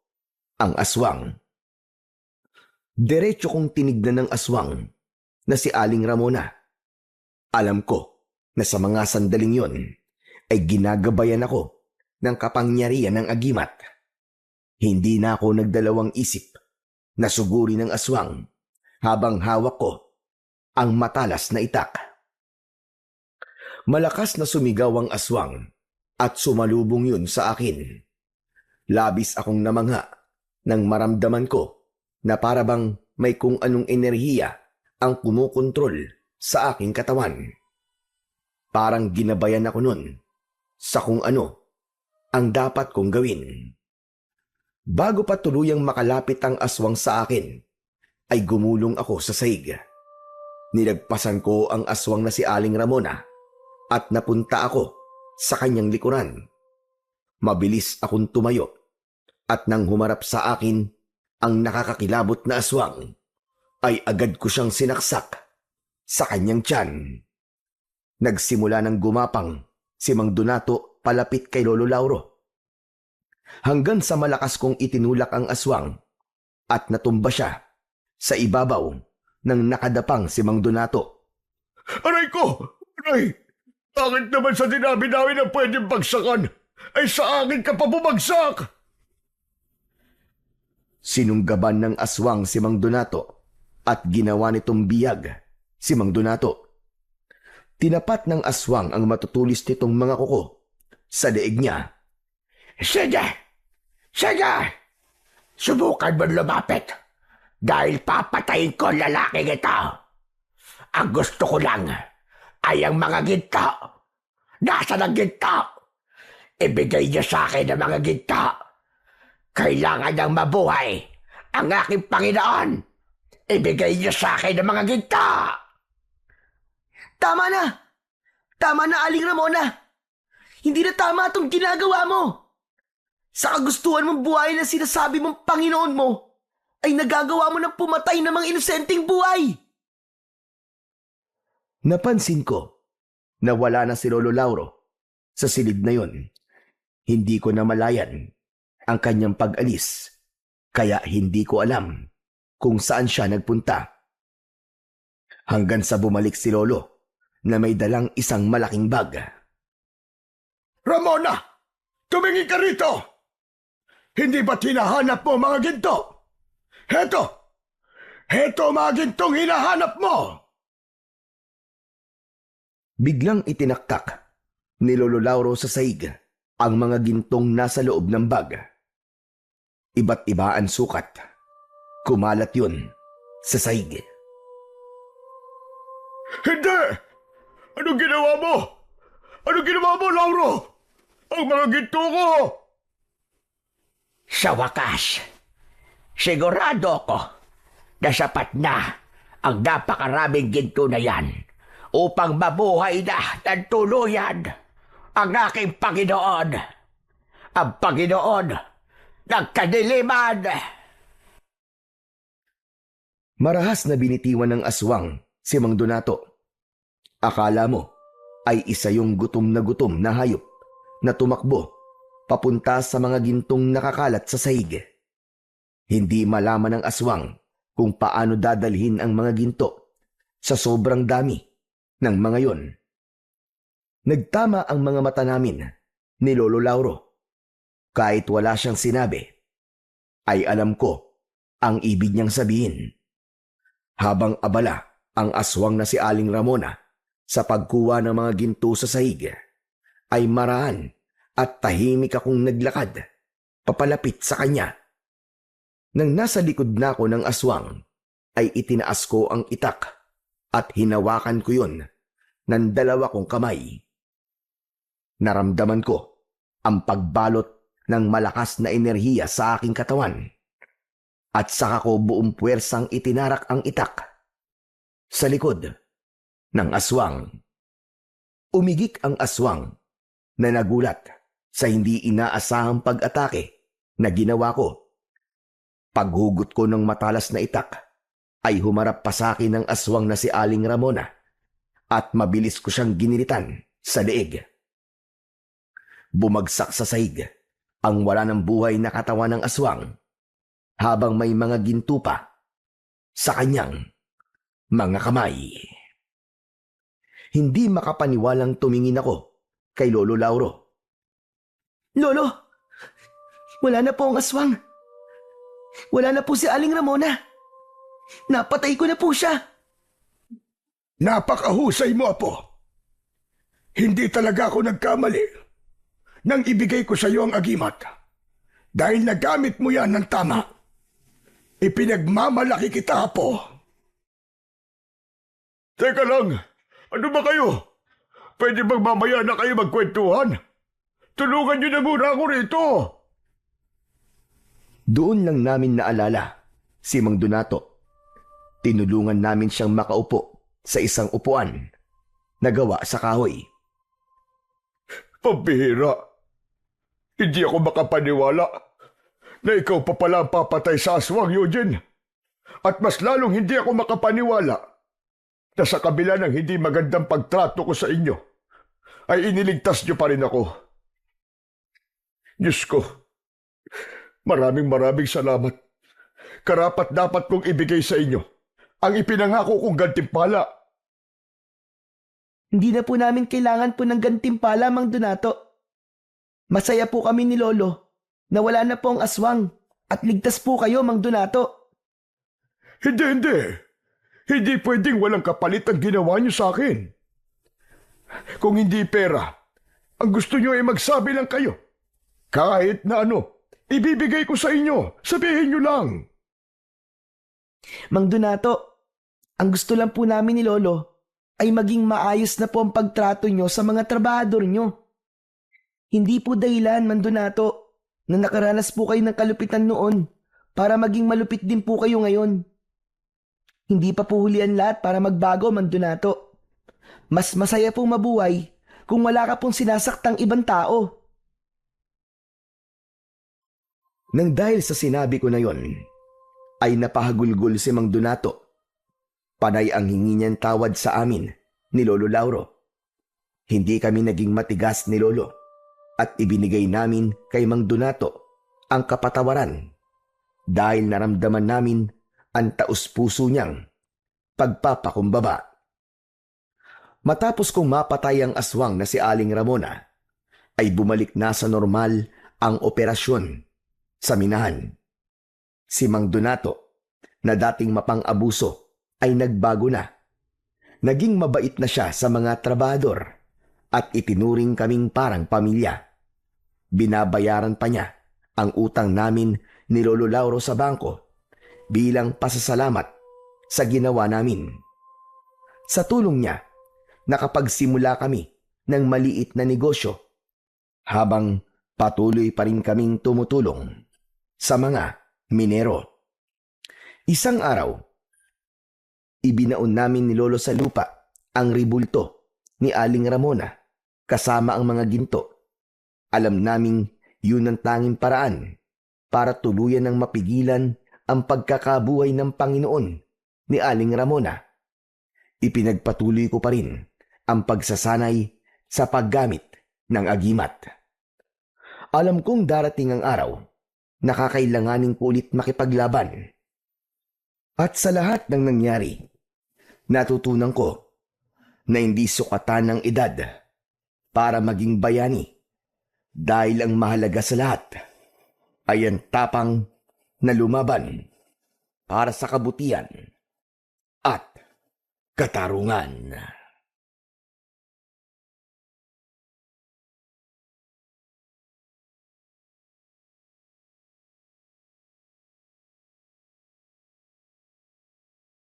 ang aswang. Diretso kong tinignan ng aswang na si Aling Ramona. Alam ko na sa mga sandaling yon ay ginagabayan ako ng kapangyarihan ng agimat. Hindi na ako nagdalawang isip na suguri ng aswang habang hawak ko ang matalas na itak. Malakas na sumigaw ang aswang at sumalubong yun sa akin. Labis akong namangha nang maramdaman ko na parabang may kung anong enerhiya ang kumukontrol sa aking katawan. Parang ginabayan ako nun sa kung ano ang dapat kong gawin. Bago pa tuluyang makalapit ang aswang sa akin, ay gumulong ako sa sahig. Nilagpasan ko ang aswang na si Aling Ramona at napunta ako sa kanyang likuran. Mabilis akong tumayo at nang humarap sa akin ang nakakakilabot na aswang, ay agad ko siyang sinaksak sa kanyang tiyan. Nagsimula ng gumapang si Mang Donato palapit kay Lolo Lauro. Hanggang sa malakas kong itinulak ang aswang at natumba siya sa ibabaw ng nakadapang si Mang Donato. Aray ko! Aray! Bakit naman sa dinabi namin na pwedeng bagsakan, ay sa akin ka pa bumagsak? Sinunggaban ng aswang si Mang Donato at ginawa nitong biyag si Mang Donato. Tinapat ng aswang ang matutulis nitong mga kuko sa deeg niya. Sige! Sige! Subukan mo lumapit dahil papatayin ko lalaking ito. Ang gusto ko lang ay ang mga ginto. Nasaan ang ginto? Ibigay niyo sa akin ang mga ginto. Kailangan niyang mabuhay ang aking Panginoon. Ibigay niyo sa akin ang mga ginto. Tama na! Tama na, Aling Ramona! Hindi na tama itong ginagawa mo! Sa kagustuhan mong buhay na sinasabi mong Panginoon mo, ay nagagawa mo ng pumatay ng mga inosenteng buhay! Napansin ko na wala na si Lolo Lauro sa silid na yon. Hindi ko na malayan ang kanyang pag-alis, kaya hindi ko alam kung saan siya nagpunta. Hanggang sa bumalik si Lolo na may dalang isang malaking bag. Ramona! Tumingin ka rito! Hindi ba't hinahanap mo mga ginto? Heto! Heto mga gintong hinahanap mo! Biglang itinaktak ni Lolo Lauro sa sahig ang mga gintong nasa loob ng bag. Iba't iba ang sukat. Kumalat yun sa sahig. Hindi! Anong ginawa mo? Anong ginawa mo, Lauro? Ang mga ginto ko! Sa wakas, sigurado ako na sapat na ang napakaraming ginto na yan upang mabuhay na ng tuluyan ang aking Panginoon, ang Panginoon ng kadiliman. Marahas na binitiwan ng aswang si Mang Donato. Akala mo ay isa yung gutom na hayop na tumakbo papunta sa mga gintong nakakalat sa sahig. Hindi malaman ng aswang kung paano dadalhin ang mga ginto sa sobrang dami ng mga yon. Nagtama ang mga mata namin ni Lolo Lauro. Kahit wala siyang sinabi, ay alam ko ang ibig niyang sabihin. Habang abala ang aswang na si Aling Ramona sa pagkuha ng mga ginto sa sahig, ay maraan at tahimik akong naglakad papalapit sa kanya. Nang nasa likod na ako ng aswang, ay itinaas ko ang itak at hinawakan ko yun ng dalawa kong kamay. Naramdaman ko ang pagbalot ng malakas na enerhiya sa aking katawan at saka ko buong puwersang itinarak ang itak sa likod ng aswang. Umigik ang aswang na nagulat sa hindi inaasahang pag-atake na ginawa ko. Paghugot ko ng matalas na itak, ay humarap pa sa akin ng aswang na si Aling Ramona at mabilis ko siyang giniritan sa leeg. Bumagsak sa sahig ang wala ng buhay na katawan ng aswang habang may mga ginto pa sa kanyang mga kamay. Hindi makapaniwalang tumingin ako kay Lolo Lauro. Lolo, wala na po ang aswang. Wala na po si Aling Ramona. Napatay ko na po siya. Napakahusay mo, Apo. Hindi talaga ako nagkamali nang ibigay ko sa iyo ang agimat. Dahil nagamit mo yan ng tama. Ipinagmamalaki kita, Apo. Teka lang, ano ba kayo? Pwede bang mamaya na kayo magkwentuhan? Tulungan niyo na muna ako rito. Doon lang namin naalala si Mang Donato. Tinulungan namin siyang makaupo sa isang upuan na gawa sa kahoy. Pambihira. Hindi ako makapaniwala na ikaw pa pala ang papatay sa aswang, Eugene. At mas lalong hindi ako makapaniwala na sa kabila ng hindi magandang pagtrato ko sa inyo, ay iniligtas niyo pa rin ako. Diyos ko, maraming salamat. Karapat dapat kong ibigay sa inyo ang ipinangako kong gantimpala. Hindi na po namin kailangan po ng gantimpala, Mang Donato. Masaya po kami ni Lolo na wala na po ang aswang at ligtas po kayo, Mang Donato. Hindi. Hindi pwedeng walang kapalit ang ginawa niyo sa akin. Kung hindi pera, ang gusto niyo ay magsabi lang kayo. Kahit na ano, ibibigay ko sa inyo. Sabihin niyo lang. Mang Donato, ang gusto lang po namin ni Lolo ay maging maayos na po ang pagtrato nyo sa mga trabahador nyo. Hindi po dahilan, Mang Donato, na nakaranas po kayo ng kalupitan noon para maging malupit din po kayo ngayon. Hindi pa po hulihan lahat para magbago, Mang Donato. Mas masaya pong mabuhay kung wala ka pong sinasaktang ibang tao. Nang dahil sa sinabi ko na yon, ay napahagulgol si Mang Donato. Panay ang hingi niyang tawad sa amin ni Lolo Lauro. Hindi kami naging matigas ni Lolo at ibinigay namin kay Mang Donato ang kapatawaran dahil naramdaman namin ang taus-puso niyang pagpapakumbaba. Matapos kong mapatay ang aswang na si Aling Ramona, ay bumalik na sa normal ang operasyon sa minahan. Si Mang Donato, na dating mapang-abuso, ay nagbago na. Naging mabait na siya sa mga trabahador at itinuring kaming parang pamilya. Binabayaran pa niya ang utang namin ni Lolo Lauro sa bangko bilang pasasalamat sa ginawa namin. Sa tulong niya, nakapagsimula kami ng maliit na negosyo habang patuloy pa rin kaming tumutulong sa mga minero. Isang araw, ibinaon namin ni Lolo sa lupa ang ribulto ni Aling Ramona kasama ang mga ginto. Alam naming yun ang tanging paraan para tuluyan ng mapigilan ang pagkakabuhay ng Panginoon ni Aling Ramona. Ipinagpatuloy ko pa rin ang pagsasanay sa paggamit ng agimat. Alam kong darating ang araw na kakailanganin ko ulit makipaglaban. At sa lahat ng nangyari, natutunan ko na hindi sukatan ng edad para maging bayani dahil ang mahalaga sa lahat ay ang tapang na lumaban para sa kabutihan at katarungan.